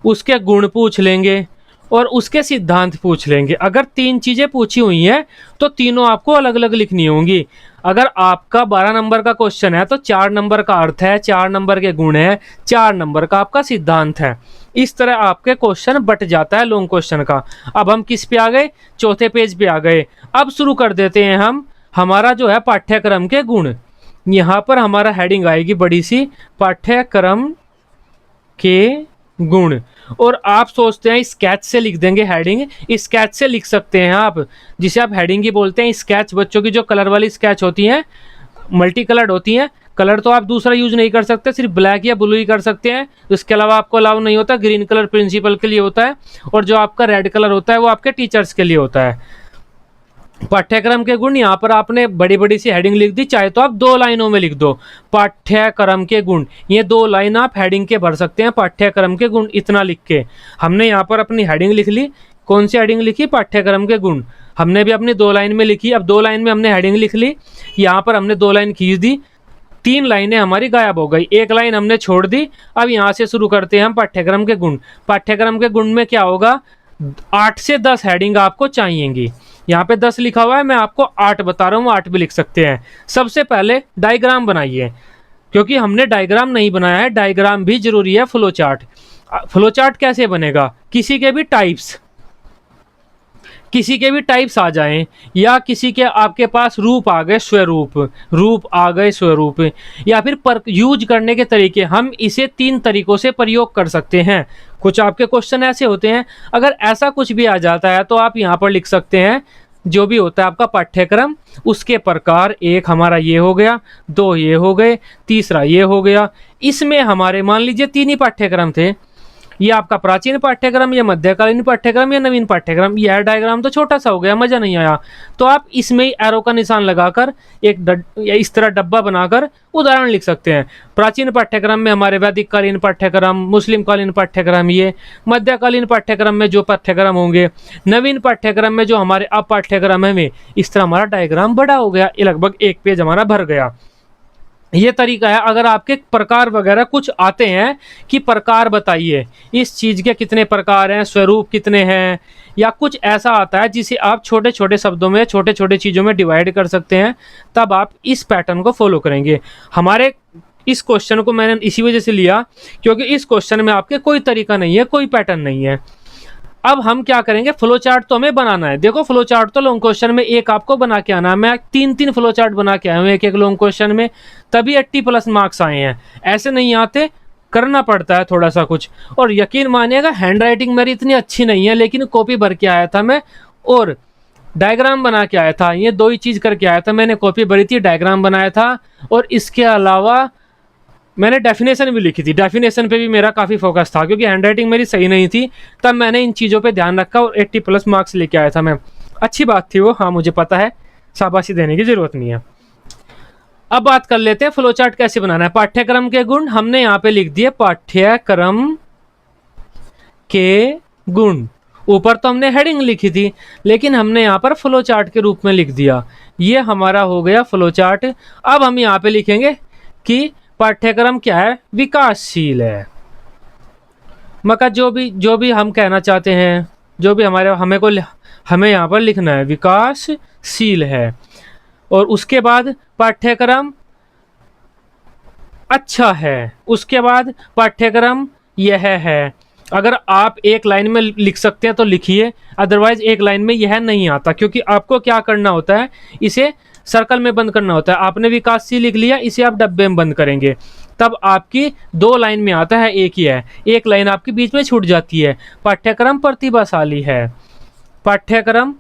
[SPEAKER 1] उसके गुण पूछ लेंगे और उसके सिद्धांत पूछ लेंगे। अगर 3 चीजें पूछी हुई हैं तो तीनों आपको अलग अलग लिखनी होंगी। अगर आपका 12 नंबर का क्वेश्चन है तो 4 नंबर का अर्थ है, 4 नंबर के गुण है, 4 नंबर का आपका सिद्धांत है। इस तरह आपके क्वेश्चन बट जाता है लॉन्ग क्वेश्चन का। अब हम किस पे आ गए, चौथे पेज पे आ गए। अब शुरू कर देते हैं हम हमारा जो है पाठ्यक्रम के गुण। यहाँ पर हमारा हेडिंग आएगी बड़ी सी, पाठ्यक्रम के गुण। और आप सोचते हैं स्केच से लिख देंगे हेडिंग, स्केच से लिख सकते हैं आप, जिसे आप हेडिंग ही बोलते हैं। स्केच बच्चों की जो कलर वाली स्केच होती हैं, मल्टी कलर्ड होती हैं। कलर तो आप दूसरा यूज नहीं कर सकते, सिर्फ ब्लैक या ब्लू ही कर सकते हैं। इसके अलावा आपको अलाउ नहीं होता। ग्रीन कलर प्रिंसिपल के लिए होता है, और जो आपका रेड कलर होता है वो आपके टीचर्स के लिए होता है। पाठ्यक्रम के गुण, यहाँ पर आपने बड़ी बड़ी सी हेडिंग लिख दी, चाहे तो आप 2 लाइनों में लिख दो पाठ्यक्रम के गुण। ये 2 लाइन आप हेडिंग के भर सकते हैं, पाठ्यक्रम के गुण इतना लिख के। हमने यहाँ पर अपनी हेडिंग लिख ली। कौन सी हेडिंग लिखी, पाठ्यक्रम के गुण। हमने भी अपनी 2 लाइन में लिखी। अब 2 लाइन में हमने हेडिंग लिख ली, यहाँ पर हमने 2 लाइन खींच दी, 3 लाइनें हमारी गायब हो गई, 1 लाइन हमने छोड़ दी। अब यहाँ से शुरू करते हैं हम पाठ्यक्रम के गुण। पाठ्यक्रम के गुण में क्या होगा, 8 से 10 हेडिंग आपको चाहिएंगी। यहाँ पे 10 लिखा हुआ है, मैं आपको 8 बता रहा हूँ, 8 भी लिख सकते हैं। सबसे पहले डायग्राम बनाइए, क्योंकि हमने डायग्राम नहीं बनाया है, डायग्राम भी जरूरी है। फ्लो चार्ट, फ्लो चार्ट कैसे बनेगा, किसी के भी टाइप्स आ जाएं, या किसी के आपके पास रूप आ गए, रूप आ गए स्वरूप, या फिर यूज करने के तरीके। हम इसे 3 तरीकों से प्रयोग कर सकते हैं। कुछ आपके क्वेश्चन ऐसे होते हैं, अगर ऐसा कुछ भी आ जाता है तो आप यहाँ पर लिख सकते हैं जो भी होता है आपका पाठ्यक्रम, उसके प्रकार। 1 हमारा ये हो गया, 2 ये हो गए, तीसरा ये हो गया। इसमें हमारे मान लीजिए 3 ही पाठ्यक्रम थे, ये आपका प्राचीन पाठ्यक्रम, या मध्यकालीन पाठ्यक्रम, या नवीन पाठ्यक्रम। यह डायग्राम तो छोटा सा हो गया, मजा नहीं आया, तो आप इसमें ही एरो का निशान लगाकर या इस तरह डब्बा बनाकर उदाहरण लिख सकते हैं। प्राचीन पाठ्यक्रम में हमारे वैदिक कालीन पाठ्यक्रम, मुस्लिम कालीन पाठ्यक्रम, ये मध्यकालीन पाठ्यक्रम में जो पाठ्यक्रम होंगे, नवीन पाठ्यक्रम में जो हमारे अब पाठ्यक्रम है में। इस तरह हमारा डायग्राम बड़ा हो गया, ये लगभग 1 पेज हमारा भर गया। ये तरीका है। अगर आपके प्रकार वगैरह कुछ आते हैं कि प्रकार बताइए, इस चीज़ के कितने प्रकार हैं, स्वरूप कितने हैं, या कुछ ऐसा आता है जिसे आप छोटे छोटे शब्दों में, छोटे छोटे चीज़ों में डिवाइड कर सकते हैं, तब आप इस पैटर्न को फॉलो करेंगे। हमारे इस क्वेश्चन को मैंने इसी वजह से लिया क्योंकि इस क्वेश्चन में आपके कोई तरीका नहीं है, कोई पैटर्न नहीं है। अब हम क्या करेंगे, फ्लो चार्ट तो हमें बनाना है। देखो फ्लो चार्ट तो लॉन्ग क्वेश्चन में एक आपको बना के आना है। मैं 3 फ्लो चार्ट बना के आया हूँ एक लॉन्ग क्वेश्चन में, तभी 80+ मार्क्स आए हैं। ऐसे नहीं आते, करना पड़ता है थोड़ा सा कुछ। और यकीन मानिएगा हैंड राइटिंग मेरी इतनी अच्छी नहीं है, लेकिन कॉपी भर के आया था मैं, और डायग्राम बना के आया था, ये दो ही चीज़ करके आया था। मैंने कॉपी भरी थी, डायग्राम बनाया था, और इसके अलावा मैंने डेफिनेशन भी लिखी थी। डेफिनेशन पे भी मेरा काफ़ी फोकस था क्योंकि हैंडराइटिंग मेरी सही नहीं थी, तब मैंने इन चीज़ों पे ध्यान रखा और 80+ मार्क्स लेके आया था मैं। अच्छी बात थी वो, हाँ मुझे पता है, शाबाशी देने की ज़रूरत नहीं है। अब बात कर लेते हैं फ्लो चार्ट कैसे बनाना है। पाठ्यक्रम के गुण हमने यहाँ पे लिख दिए, पाठ्यक्रम के गुण। ऊपर तो हमने हेडिंग लिखी थी, लेकिन हमने यहाँ पर फ्लो चार्ट के रूप में लिख दिया। ये हमारा हो गया फ्लो चार्ट। अब हम यहाँ पे लिखेंगे कि पाठ्यक्रम क्या है, विकासशील है। मगर जो भी हम कहना चाहते हैं, जो भी हमें यहाँ पर लिखना है, विकासशील है। और उसके बाद पाठ्यक्रम अच्छा है, उसके बाद पाठ्यक्रम यह है। अगर आप एक लाइन में लिख सकते हैं तो लिखिए, अदरवाइज एक लाइन में यह नहीं आता, क्योंकि आपको क्या करना होता है, इसे सर्कल में बंद करना होता है। आपने विकासशील लिख लिया, इसे आप डब्बे में बंद करेंगे, तब आपकी 2 लाइन में आता है, एक ही है, एक लाइन आपकी बीच में छूट जाती है। पाठ्यक्रम प्रतिभाशाली है, पाठ्यक्रम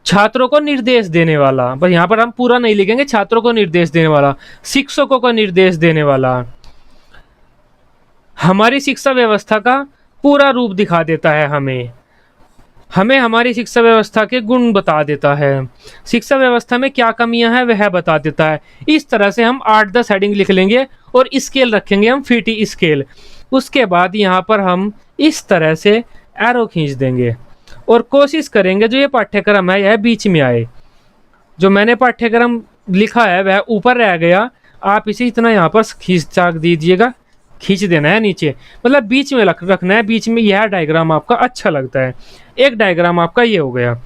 [SPEAKER 1] छात्रों को निर्देश देने वाला, बस यहाँ पर हम पूरा नहीं लिखेंगे, छात्रों को निर्देश देने वाला, शिक्षकों को निर्देश देने वाला, हमारी शिक्षा व्यवस्था का पूरा रूप दिखा देता है, हमें हमारी शिक्षा व्यवस्था के गुण बता देता है, शिक्षा व्यवस्था में क्या कमियां हैं वह बता देता है। इस तरह से हम 8-10 हेडिंग लिख लेंगे और स्केल रखेंगे हम, फीटी स्केल। उसके बाद यहाँ पर हम इस तरह से एरो खींच देंगे और कोशिश करेंगे जो ये पाठ्यक्रम है यह बीच में आए। जो मैंने पाठ्यक्रम लिखा है वह ऊपर रह गया, आप इसे इतना यहाँ पर खींच दीजिएगा, खींच देना है नीचे, मतलब बीच में रखना है, बीच में। यह डायग्राम आपका अच्छा लगता है। एक डायग्राम आपका ये हो गया।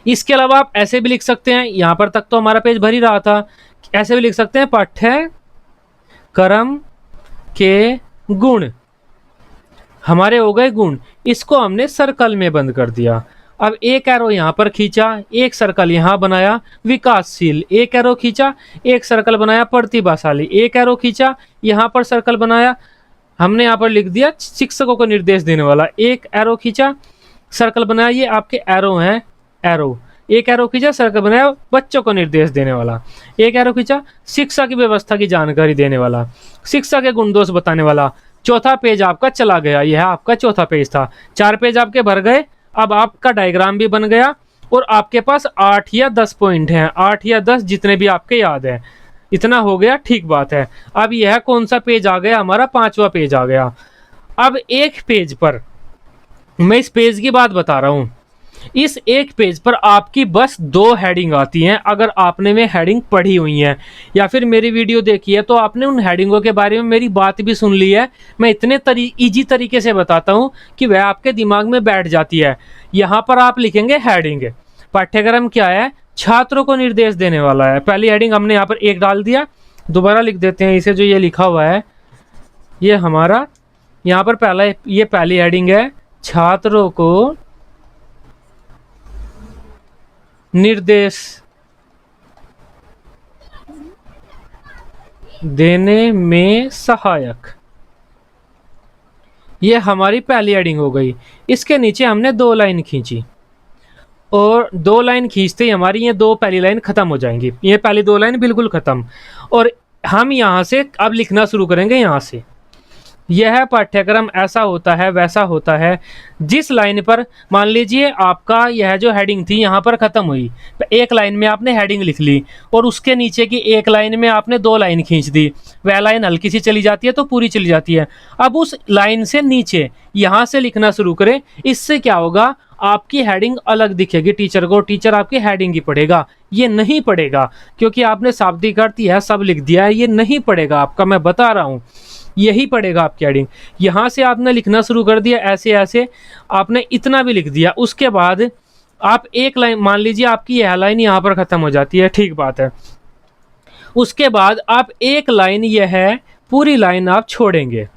[SPEAKER 1] इसके अलावा आप ऐसे भी लिख सकते हैं, यहाँ पर तक तो हमारा पेज भर ही रहा था, ऐसे भी लिख सकते हैं, पाठ्यक्रम के गुण हमारे हो गए गुण। इसको हमने सर्कल में बंद कर दिया। अब एक एरो यहाँ पर खींचा, एक सर्कल यहाँ बनाया, विकासशील, एक एरो खींचा, एक सर्कल बनाया, प्रतिभाशाली, एक एरो खींचा, यहाँ पर सर्कल बनाया, हमने यहाँ पर लिख दिया शिक्षकों को निर्देश देने वाला, एक एरो खींचा, सर्कल बनाया, ये आपके एरो हैं, एरो, एक एरो खींचा, सर्कल बनाया, बच्चों को निर्देश देने वाला, एक एरो खींचा, शिक्षा की व्यवस्था की जानकारी देने वाला, शिक्षा के गुण दोष बताने वाला। चौथा पेज आपका चला गया, यह आपका चौथा पेज था। 4 पेज आपके भर गए। अब आपका डायग्राम भी बन गया और आपके पास 8 या 10 पॉइंट हैं, 8 या 10 जितने भी आपके याद हैं, इतना हो गया, ठीक बात है। अब यह कौन सा पेज आ गया, हमारा 5वां पेज आ गया। अब एक पेज पर, मैं इस पेज की बात बता रहा हूं, इस एक पेज पर आपकी बस 2 हेडिंग आती हैं। अगर आपने में हेडिंग पढ़ी हुई है या फिर मेरी वीडियो देखी है तो आपने उन हेडिंगों के बारे में मेरी बात भी सुन ली है। मैं इतने इजी तरीके से बताता हूं कि वह आपके दिमाग में बैठ जाती है। यहाँ पर आप लिखेंगे हेडिंग, पाठ्यक्रम क्या है, छात्रों को निर्देश देने वाला है। पहली हेडिंग हमने यहाँ पर 1 डाल दिया, दोबारा लिख देते हैं इसे। जो ये लिखा हुआ है ये हमारा यहाँ पर ये पहली हेडिंग है, छात्रों को निर्देश देने में सहायक, ये हमारी पहली हेडिंग हो गई। इसके नीचे हमने 2 लाइन खींची और 2 लाइन खींचते ही हमारी ये 2 पहली लाइन खत्म हो जाएंगी, ये पहली 2 लाइन बिल्कुल खत्म। और हम यहाँ से अब लिखना शुरू करेंगे। यहाँ से यह पाठ्यक्रम ऐसा होता है, वैसा होता है। जिस लाइन पर मान लीजिए आपका यह जो हेडिंग थी यहाँ पर ख़त्म हुई, एक लाइन में आपने हेडिंग लिख ली और उसके नीचे की एक लाइन में आपने 2 लाइन खींच दी, वह लाइन हल्की सी चली जाती है तो पूरी चली जाती है। अब उस लाइन से नीचे यहाँ से लिखना शुरू करें। इससे क्या होगा, आपकी हेडिंग अलग दिखेगी टीचर को, टीचर आपकी हेडिंग ही पढ़ेगा, ये नहीं पढ़ेगा क्योंकि आपने शाब्दिक अर्थ यह सब लिख दिया है, ये नहीं पढ़ेगा आपका, मैं बता रहा हूँ, यही पढ़ेगा आपकी हेडिंग। यहाँ से आपने लिखना शुरू कर दिया, ऐसे ऐसे आपने इतना भी लिख दिया। उसके बाद आप एक लाइन, मान लीजिए आपकी यह लाइन यहाँ पर ख़त्म हो जाती है, ठीक बात है। उसके बाद आप एक लाइन, यह पूरी लाइन आप छोड़ेंगे।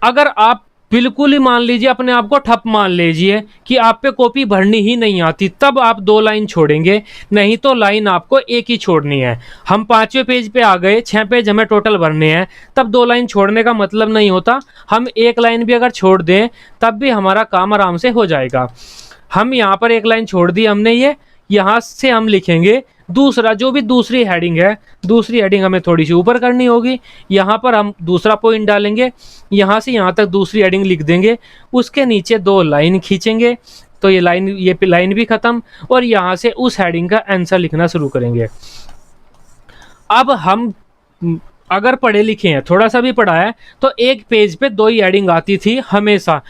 [SPEAKER 1] अगर आप बिल्कुल ही मान लीजिए अपने आप को ठप मान लीजिए कि आप पे कॉपी भरनी ही नहीं आती, तब आप 2 लाइन छोड़ेंगे, नहीं तो लाइन आपको एक ही छोड़नी है। हम 5वें पेज पे आ गए, 6 पेज हमें टोटल भरने हैं, तब 2 लाइन छोड़ने का मतलब नहीं होता। हम एक लाइन भी अगर छोड़ दें तब भी हमारा काम आराम से हो जाएगा। हम यहाँ पर एक लाइन छोड़ दी हमने, ये यहाँ से हम लिखेंगे दूसरा, जो भी दूसरी हेडिंग है, दूसरी हेडिंग हमें थोड़ी सी ऊपर करनी होगी। यहाँ पर हम दूसरा पॉइंट डालेंगे, यहाँ से यहाँ तक दूसरी हेडिंग लिख देंगे, उसके नीचे 2 लाइन खींचेंगे, तो ये लाइन भी खत्म, और यहाँ से उस हेडिंग का आंसर लिखना शुरू करेंगे। अब हम अगर पढ़े लिखे हैं, थोड़ा सा भी पढ़ा है, तो एक पेज पे 2 ही हेडिंग आती थी हमेशा।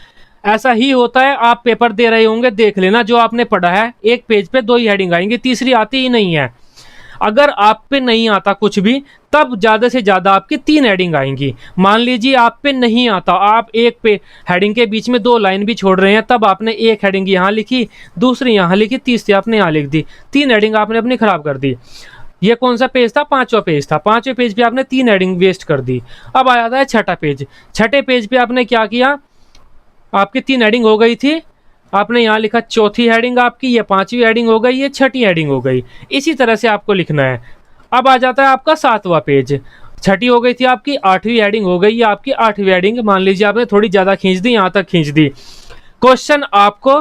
[SPEAKER 1] ऐसा ही होता है, आप पेपर दे रहे होंगे, देख लेना, जो आपने पढ़ा है एक पेज पे 2 ही हेडिंग आएंगी, तीसरी आती ही नहीं है। अगर आप पे नहीं आता कुछ भी, तब ज़्यादा से ज़्यादा आपकी 3 हेडिंग आएंगी। मान लीजिए आप पे नहीं आता, आप एक पे हेडिंग के बीच में 2 लाइन भी छोड़ रहे हैं, तब आपने एक हेडिंग यहाँ लिखी, दूसरी यहाँ लिखी, तीसरी आपने यहाँ लिख दी, 3 हेडिंग आपने अपनी खराब कर दी। ये कौन सा पेज था? 5वां पेज था। 5वें पेज पे आपने 3 हेडिंग वेस्ट कर दी। अब आ जाता है 6ठा पेज। 6ठे पेज पे आपने क्या किया, आपकी 3 हेडिंग हो गई थी, आपने यहाँ लिखा 4थी हेडिंग आपकी, ये 5वीं हेडिंग हो गई, ये 6ठी हेडिंग हो गई। इसी तरह से आपको लिखना है। अब आ जाता है आपका 7वां पेज। 6ठी हो गई थी आपकी, 8वीं हेडिंग हो गई, ये आपकी 8वीं हेडिंग। मान लीजिए आपने थोड़ी ज़्यादा खींच दी, यहाँ तक खींच दी। क्वेश्चन आपको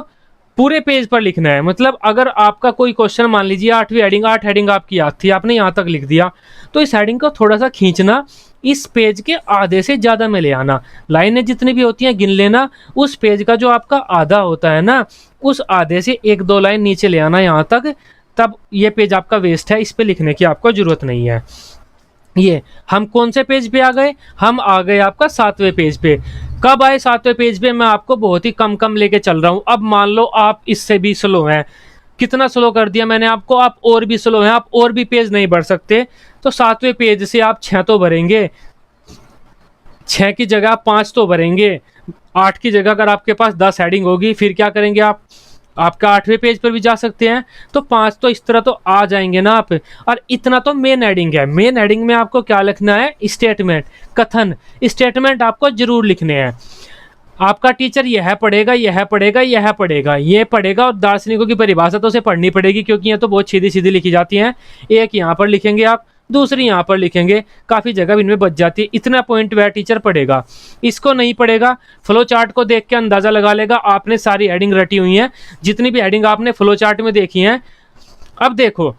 [SPEAKER 1] पूरे पेज पर लिखना है। मतलब अगर आपका कोई क्वेश्चन, मान लीजिए 8वीं हेडिंग, 8 हेडिंग आपकी याद थी, आपने यहाँ तक लिख दिया, तो इस हेडिंग को थोड़ा सा खींचना, इस पेज के आधे से ज़्यादा में ले आना। लाइनें जितनी भी होती हैं गिन लेना, उस पेज का जो आपका आधा होता है ना, उस आधे से 1-2 लाइन नीचे ले आना यहाँ तक, तब ये पेज आपका वेस्ट है, इस पे लिखने की आपको ज़रूरत नहीं है। ये हम कौन से पेज पे आ गए? हम आ गए आपका 7वें पेज पे। कब आए 7वें पेज पे? मैं आपको बहुत ही कम लेके चल रहा हूँ। अब मान लो आप इससे भी स्लो हैं, कितना स्लो कर दिया मैंने आपको, आप और भी स्लो हैं, आप और भी पेज नहीं भर सकते, तो 7वें पेज से आप 6 तो भरेंगे, 6 की जगह 5 तो भरेंगे, 8 की जगह अगर आपके पास 10 हेडिंग होगी, फिर क्या करेंगे आप? आपका 8वें पेज पर भी जा सकते हैं, तो 5 तो इस तरह तो आ जाएंगे ना आप। और इतना तो मेन हेडिंग है। मेन हेडिंग में आपको क्या लिखना है? स्टेटमेंट, कथन, स्टेटमेंट आपको जरूर लिखने हैं। आपका टीचर यह पढ़ेगा, यह पढ़ेगा, यह पढ़ेगा, ये पढ़ेगा, और दार्शनिकों की परिभाषा तो उसे पढ़नी पड़ेगी, क्योंकि ये तो बहुत सीधी सीधी लिखी जाती हैं। एक यहाँ पर लिखेंगे आप, दूसरी यहाँ पर लिखेंगे, काफ़ी जगह इनमें बच जाती है। इतना पॉइंट वह टीचर पढ़ेगा, इसको नहीं पढ़ेगा। फ्लो चार्ट को देख के अंदाज़ा लगा लेगा, आपने सारी हेडिंग रटी हुई हैं, जितनी भी हेडिंग आपने फ्लो चार्ट में देखी हैं। अब देखो,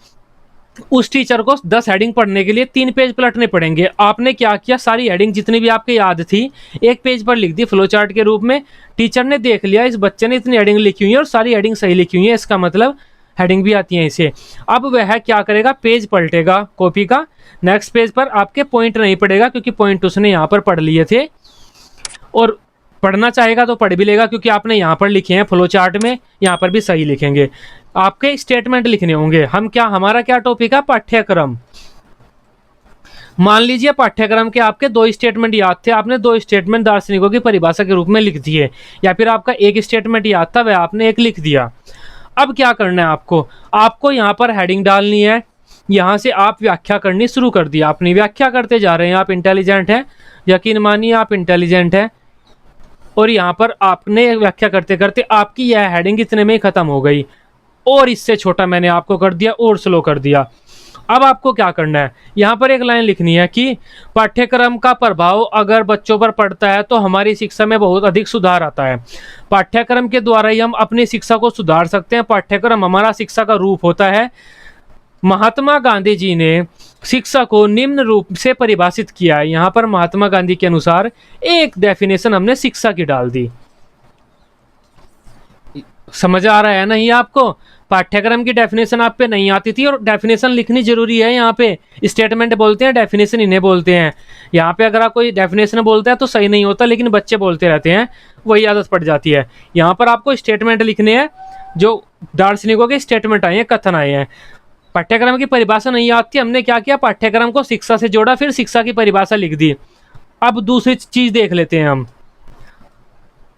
[SPEAKER 1] उस टीचर को 10 हेडिंग पढ़ने के लिए 3 पेज पलटने पड़ेंगे। आपने क्या किया? सारी हेडिंग जितनी भी आपके याद थी एक पेज पर लिख दी फ्लो चार्ट के रूप में। टीचर ने देख लिया इस बच्चे ने इतनी हेडिंग लिखी हुई है और सारी हेडिंग सही लिखी हुई है, इसका मतलब हेडिंग भी आती है इसे। अब वह क्या करेगा? पेज पलटेगा कॉपी का, नेक्स्ट पेज पर आपके पॉइंट नहीं पड़ेगा, क्योंकि पॉइंट उसने यहाँ पर पढ़ लिए थे, और पढ़ना चाहेगा तो पढ़ भी लेगा, क्योंकि आपने यहाँ पर लिखे हैं फ्लो चार्ट में, यहाँ पर भी सही लिखेंगे। आपके स्टेटमेंट लिखने होंगे। हम क्या, हमारा क्या टॉपिक है? पाठ्यक्रम। मान लीजिए पाठ्यक्रम के आपके 2 स्टेटमेंट याद थे, आपने 2 स्टेटमेंट दार्शनिकों की परिभाषा के रूप में लिख दिए, या फिर आपका एक स्टेटमेंट याद था, वह आपने एक लिख दिया। अब क्या करना है आपको? आपको यहाँ पर हेडिंग डालनी है, यहाँ से आप व्याख्या करनी शुरू कर दी। अपनी व्याख्या करते जा रहे हैं, आप इंटेलिजेंट हैं, यकीन मानिए आप इंटेलिजेंट हैं। और यहाँ पर आपने व्याख्या करते करते आपकी यह हेडिंग इतने में ही खत्म हो गई, और इससे छोटा मैंने आपको कर दिया और स्लो कर दिया। अब आपको क्या करना है? यहाँ पर एक लाइन लिखनी है कि पाठ्यक्रम का प्रभाव अगर बच्चों पर पड़ता है तो हमारी शिक्षा में बहुत अधिक सुधार आता है। पाठ्यक्रम के द्वारा ही हम अपनी शिक्षा को सुधार सकते हैं। पाठ्यक्रम हमारा शिक्षा का रूप होता है। महात्मा गांधी जी ने शिक्षा को निम्न रूप से परिभाषित किया है। यहाँ पर महात्मा गांधी के अनुसार एक डेफिनेशन हमने शिक्षा की डाल दी। समझ आ रहा है नहीं आपको? पाठ्यक्रम की डेफिनेशन आप पे नहीं आती थी, और डेफिनेशन लिखनी जरूरी है। यहाँ पे स्टेटमेंट बोलते हैं, डेफिनेशन इन्हें बोलते हैं। यहाँ पे अगर आप कोई डेफिनेशन बोलता है तो सही नहीं होता, लेकिन बच्चे बोलते रहते हैं, वही आदत पड़ जाती है। यहाँ पर आपको स्टेटमेंट लिखने हैं, जो दार्शनिकों के स्टेटमेंट आए हैं, कथन आए हैं। पाठ्यक्रम की परिभाषा नहीं आती, हमने क्या किया? पाठ्यक्रम को शिक्षा से जोड़ा, फिर शिक्षा की परिभाषा लिख दी। अब दूसरी चीज देख लेते हैं हम।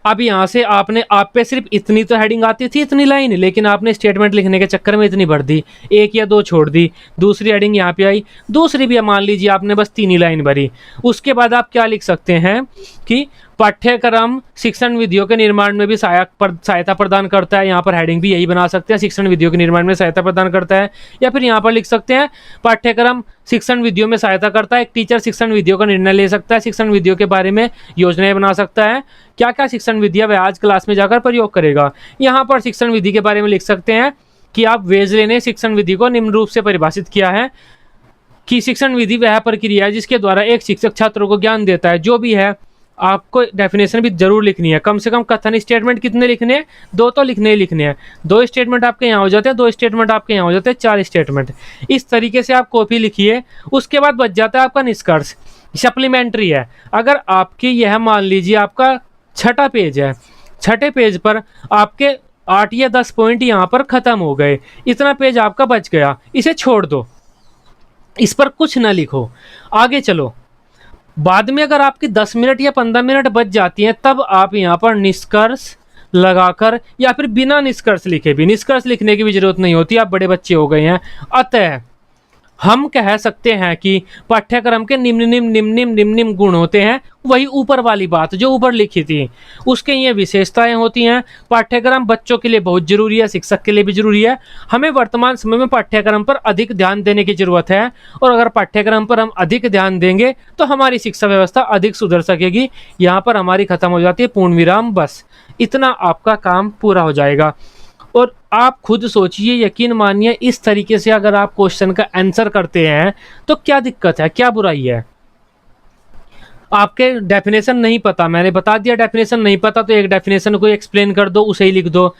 [SPEAKER 1] अब यहाँ से आप पे सिर्फ इतनी तो हेडिंग आती थी, इतनी लाइन, लेकिन आपने स्टेटमेंट लिखने के चक्कर में इतनी भर दी, 1 या 2 छोड़ दी। दूसरी हेडिंग यहाँ पे आई, दूसरी भी मान लीजिए आपने बस 3 ही लाइन भरी। उसके बाद आप क्या लिख सकते हैं कि पाठ्यक्रम शिक्षण विधियों के निर्माण में भी सहायता प्रदान करता है। यहाँ पर हेडिंग भी यही बना सकते हैं, शिक्षण विधियों के निर्माण में सहायता प्रदान करता है। या फिर यहाँ पर लिख सकते हैं पाठ्यक्रम शिक्षण विधियों में सहायता करता है। एक टीचर शिक्षण विधियों का निर्णय ले सकता है, शिक्षण विधियों के बारे में योजनाएं बना सकता है, क्या क्या शिक्षण विधियाँ वह आज क्लास में जाकर प्रयोग करेगा। यहाँ पर शिक्षण विधि के बारे में लिख सकते हैं कि आप वेजले ने शिक्षण विधि को निम्न रूप से परिभाषित किया है कि शिक्षण विधि वह प्रक्रिया है जिसके द्वारा एक शिक्षक छात्रों को ज्ञान देता है। जो भी है आपको डेफिनेशन भी जरूर लिखनी है। कम से कम कथन स्टेटमेंट कितने लिखने हैं? 2 तो लिखने ही लिखने हैं। 2 स्टेटमेंट आपके यहाँ हो जाते हैं, 2 स्टेटमेंट आपके यहाँ हो जाते हैं, 4 स्टेटमेंट। इस तरीके से आप कॉपी लिखिए। उसके बाद बच जाता है आपका निष्कर्ष, सप्लीमेंट्री है। अगर आपकी यह मान लीजिए आपका 6ठा पेज है, 6ठे पेज पर आपके 8 या 10 पॉइंट यहाँ पर खत्म हो गए, इतना पेज आपका बच गया, इसे छोड़ दो, इस पर कुछ ना लिखो, आगे चलो। बाद में अगर आपकी 10 मिनट या 15 मिनट बच जाती हैं, तब आप यहाँ पर निष्कर्ष लगाकर या फिर बिना निष्कर्ष लिखे भी, निष्कर्ष लिखने की भी जरूरत नहीं होती, आप बड़े बच्चे हो गए हैं। अतः हम कह सकते हैं कि पाठ्यक्रम के निम्न गुण होते हैं, वही ऊपर वाली बात जो ऊपर लिखी थी उसके ये विशेषताएं होती हैं। पाठ्यक्रम बच्चों के लिए बहुत जरूरी है, शिक्षक के लिए भी जरूरी है। हमें वर्तमान समय में पाठ्यक्रम पर अधिक ध्यान देने की जरूरत है, और अगर पाठ्यक्रम पर हम अधिक ध्यान देंगे तो हमारी शिक्षा व्यवस्था अधिक सुधर सकेगी। यहाँ पर हमारी खत्म हो जाती है पूर्ण विराम, बस इतना आपका काम पूरा हो जाएगा। और आप खुद सोचिए, यकीन मानिए, इस तरीके से अगर आप क्वेश्चन का आंसर करते हैं तो क्या दिक्कत है, क्या बुराई है? आपके डेफिनेशन नहीं पता, मैंने बता दिया डेफिनेशन नहीं पता तो एक डेफिनेशन को एक्सप्लेन कर दो, उसे ही लिख दो।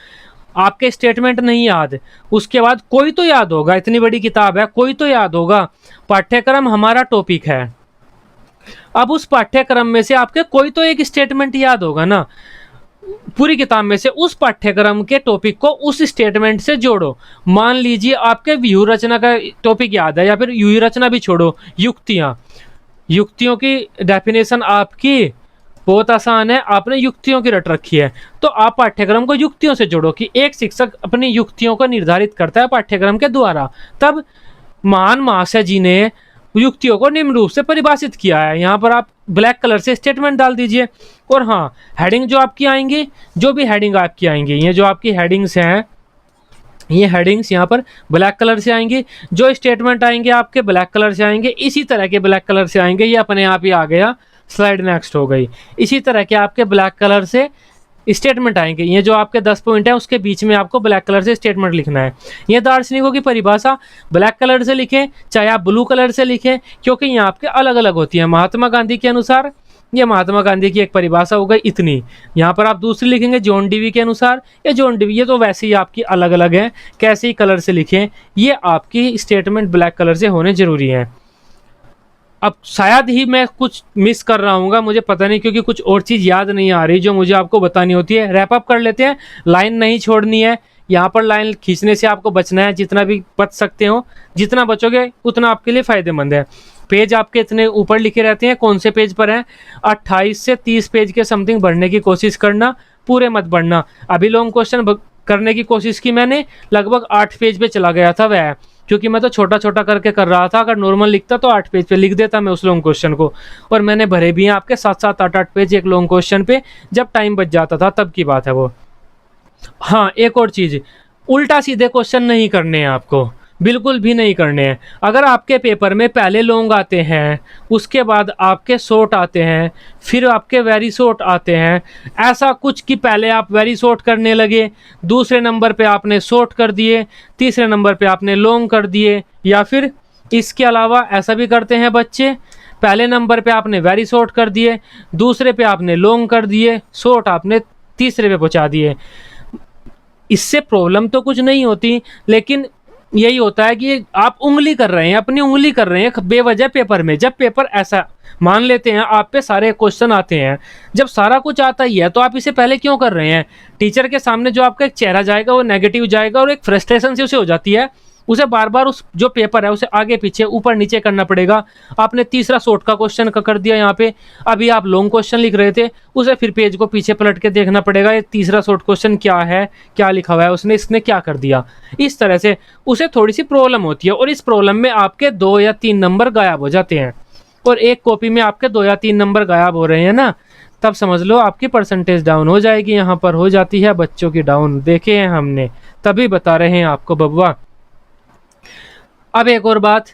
[SPEAKER 1] आपके स्टेटमेंट नहीं याद, उसके बाद कोई तो याद होगा, इतनी बड़ी किताब है, कोई तो याद होगा। पाठ्यक्रम हमारा टॉपिक है, अब उस पाठ्यक्रम में से आपके कोई तो एक स्टेटमेंट याद होगा ना। पूरी किताब में से उस पाठ्यक्रम के टॉपिक को उस स्टेटमेंट से जोड़ो। मान लीजिए आपके व्यूह रचना का टॉपिक याद है, या फिर व्यूह रचना भी छोड़ो, युक्तियों की डेफिनेशन आपकी बहुत आसान है, आपने युक्तियों की रट रखी है, तो आप पाठ्यक्रम को युक्तियों से जोड़ो कि एक शिक्षक अपनी युक्तियों को निर्धारित करता है पाठ्यक्रम के द्वारा। तब महान महाशय जी ने युक्तियों को निम्न रूप से परिभाषित किया है। यहाँ पर आप ब्लैक कलर से स्टेटमेंट डाल दीजिए। और हाँ, हेडिंग जो आपकी आएंगी, जो भी हेडिंग आपकी आएंगी, ये जो आपकी हेडिंग्स हैं, ये हेडिंग्स यहाँ पर ब्लैक कलर से आएंगी। जो स्टेटमेंट आएंगे आपके ब्लैक कलर से आएंगे, इसी तरह के ब्लैक कलर से आएंगे। ये अपने आप ही आ गया, स्लाइड नेक्स्ट हो गई। इसी तरह के आपके ब्लैक कलर से स्टेटमेंट आएंगे। ये जो आपके 10 पॉइंट है उसके बीच में आपको ब्लैक कलर से स्टेटमेंट लिखना है। ये दार्शनिकों की परिभाषा ब्लैक कलर से लिखें, चाहे आप ब्लू कलर से लिखें, क्योंकि ये आपके अलग अलग होती है। महात्मा गांधी के अनुसार ये महात्मा गांधी की एक परिभाषा हो गई इतनी। यहाँ पर आप दूसरी लिखेंगे जॉन डीवी के अनुसार, या जॉन डीवी, ये तो वैसे ही आपकी अलग अलग है, कैसे ही कलर से लिखें, ये आपकी स्टेटमेंट ब्लैक कलर से होने जरूरी है। अब शायद ही मैं कुछ मिस कर रहा हूँ, मुझे पता नहीं, क्योंकि कुछ और चीज़ याद नहीं आ रही जो मुझे आपको बतानी होती है। रैप अप कर लेते हैं, लाइन नहीं छोड़नी है। यहाँ पर लाइन खींचने से आपको बचना है, जितना भी बच सकते हो, जितना बचोगे उतना आपके लिए फ़ायदेमंद है। पेज आपके इतने ऊपर लिखे रहते हैं, कौन से पेज पर हैं? 28 से 30 पेज के समथिंग बढ़ने की कोशिश करना, पूरे मत बढ़ना। अभी लॉन्ग क्वेश्चन करने की कोशिश की मैंने, लगभग 8 पेज पे चला गया था वह, क्योंकि मैं तो छोटा छोटा करके कर रहा था। अगर नॉर्मल लिखता तो 8 पेज पे लिख देता मैं उस लॉन्ग क्वेश्चन को, और मैंने भरे भी हैं आपके 7-7, 8-8 पेज एक लॉन्ग क्वेश्चन पे, जब टाइम बच जाता था तब की बात है वो। हाँ, एक और चीज़, उल्टा सीधे क्वेश्चन नहीं करने हैं आपको, बिल्कुल भी नहीं करने हैं। अगर आपके पेपर में पहले लॉन्ग आते हैं, उसके बाद आपके शॉर्ट आते हैं, फिर आपके वेरी शॉर्ट आते हैं, ऐसा कुछ कि पहले आप वेरी शॉर्ट करने लगे, दूसरे नंबर पे आपने शॉर्ट कर दिए, तीसरे नंबर पे आपने लॉन्ग कर दिए, या फिर इसके अलावा ऐसा भी करते हैं बच्चे, पहले नंबर पे आपने वेरी शॉर्ट कर दिए, दूसरे पे आपने लॉन्ग कर दिए, शॉर्ट आपने तीसरे पे पहुँचा दिए। इससे प्रॉब्लम तो कुछ नहीं होती, लेकिन यही होता है कि आप उंगली कर रहे हैं, अपनी उंगली कर रहे हैं बेवजह पेपर में। जब पेपर ऐसा मान लेते हैं आप पे सारे क्वेश्चन आते हैं, जब सारा कुछ आता ही है तो आप इसे पहले क्यों कर रहे हैं? टीचर के सामने जो आपका एक चेहरा जाएगा वो नेगेटिव जाएगा, और एक फ्रस्ट्रेशन से उसे हो जाती है, उसे बार बार उस जो पेपर है उसे आगे पीछे ऊपर नीचे करना पड़ेगा। आपने तीसरा शॉर्ट का क्वेश्चन का कर दिया यहाँ पे, अभी आप लॉन्ग क्वेश्चन लिख रहे थे, उसे फिर पेज को पीछे पलट के देखना पड़ेगा, ये तीसरा शॉर्ट क्वेश्चन क्या है, क्या लिखा हुआ है उसने, इसने क्या कर दिया। इस तरह से उसे थोड़ी सी प्रॉब्लम होती है, और इस प्रॉब्लम में आपके 2 या 3 नंबर गायब हो जाते हैं। और एक कॉपी में आपके 2 या 3 नंबर गायब हो रहे हैं ना, तब समझ लो आपकी परसेंटेज डाउन हो जाएगी। यहाँ पर हो जाती है बच्चों की डाउन, देखे हैं हमने, तभी बता रहे हैं आपको बबुआ। अब एक और बात,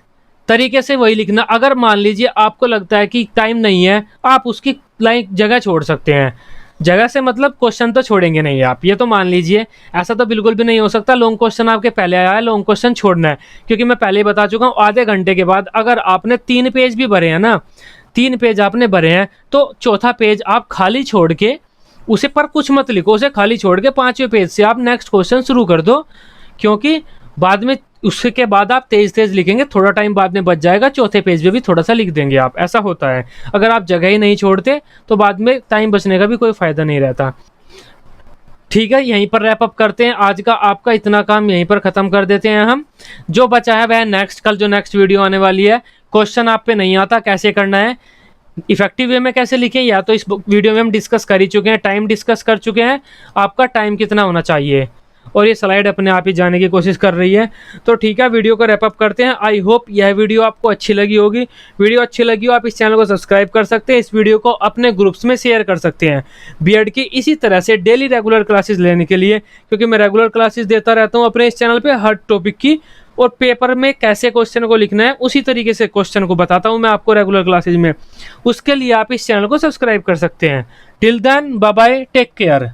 [SPEAKER 1] तरीके से वही लिखना। अगर मान लीजिए आपको लगता है कि टाइम नहीं है, आप उसकी लाइन जगह छोड़ सकते हैं। जगह से मतलब क्वेश्चन तो छोड़ेंगे नहीं आप, ये तो मान लीजिए। ऐसा तो बिल्कुल भी नहीं हो सकता लॉन्ग क्वेश्चन आपके पहले आया है, लॉन्ग क्वेश्चन छोड़ना है, क्योंकि मैं पहले ही बता चुका हूँ आधे घंटे के बाद अगर आपने 3 पेज भी भरे हैं ना, 3 पेज आपने भरे हैं, तो चौथा पेज आप खाली छोड़ के उसे पर कुछ मत लिखो, उसे खाली छोड़ के 5वें पेज से आप नेक्स्ट क्वेश्चन शुरू कर दो, क्योंकि बाद में उसके बाद आप तेज तेज लिखेंगे, थोड़ा टाइम बाद में बच जाएगा, चौथे पेज पे भी थोड़ा सा लिख देंगे आप। ऐसा होता है, अगर आप जगह ही नहीं छोड़ते तो बाद में टाइम बचने का भी कोई फायदा नहीं रहता। ठीक है, यहीं पर रैप अप करते हैं आज का आपका इतना काम, यहीं पर खत्म कर देते हैं हम। जो बचा है वह नेक्स्ट, कल जो नेक्स्ट वीडियो आने वाली है, क्वेश्चन आप पे नहीं आता कैसे करना है, इफेक्टिव वे में कैसे लिखें, या तो इस वीडियो में हम डिस्कस कर ही चुके हैं, टाइम डिस्कस कर चुके हैं, आपका टाइम कितना होना चाहिए, और ये स्लाइड अपने आप ही जाने की कोशिश कर रही है। तो ठीक है, वीडियो को रैप अप करते हैं। आई होप यह वीडियो आपको अच्छी लगी होगी। वीडियो अच्छी लगी हो आप इस चैनल को सब्सक्राइब कर सकते हैं, इस वीडियो को अपने ग्रुप्स में शेयर कर सकते हैं। बीएड की इसी तरह से डेली रेगुलर क्लासेस लेने के लिए, क्योंकि मैं रेगुलर क्लासेस देता रहता हूँ अपने इस चैनल पे हर टॉपिक की, और पेपर में कैसे क्वेश्चन को लिखना है उसी तरीके से क्वेश्चन को बताता हूँ मैं आपको रेगुलर क्लासेज में। उसके लिए आप इस चैनल को सब्सक्राइब कर सकते हैं। Till then bye bye, take care.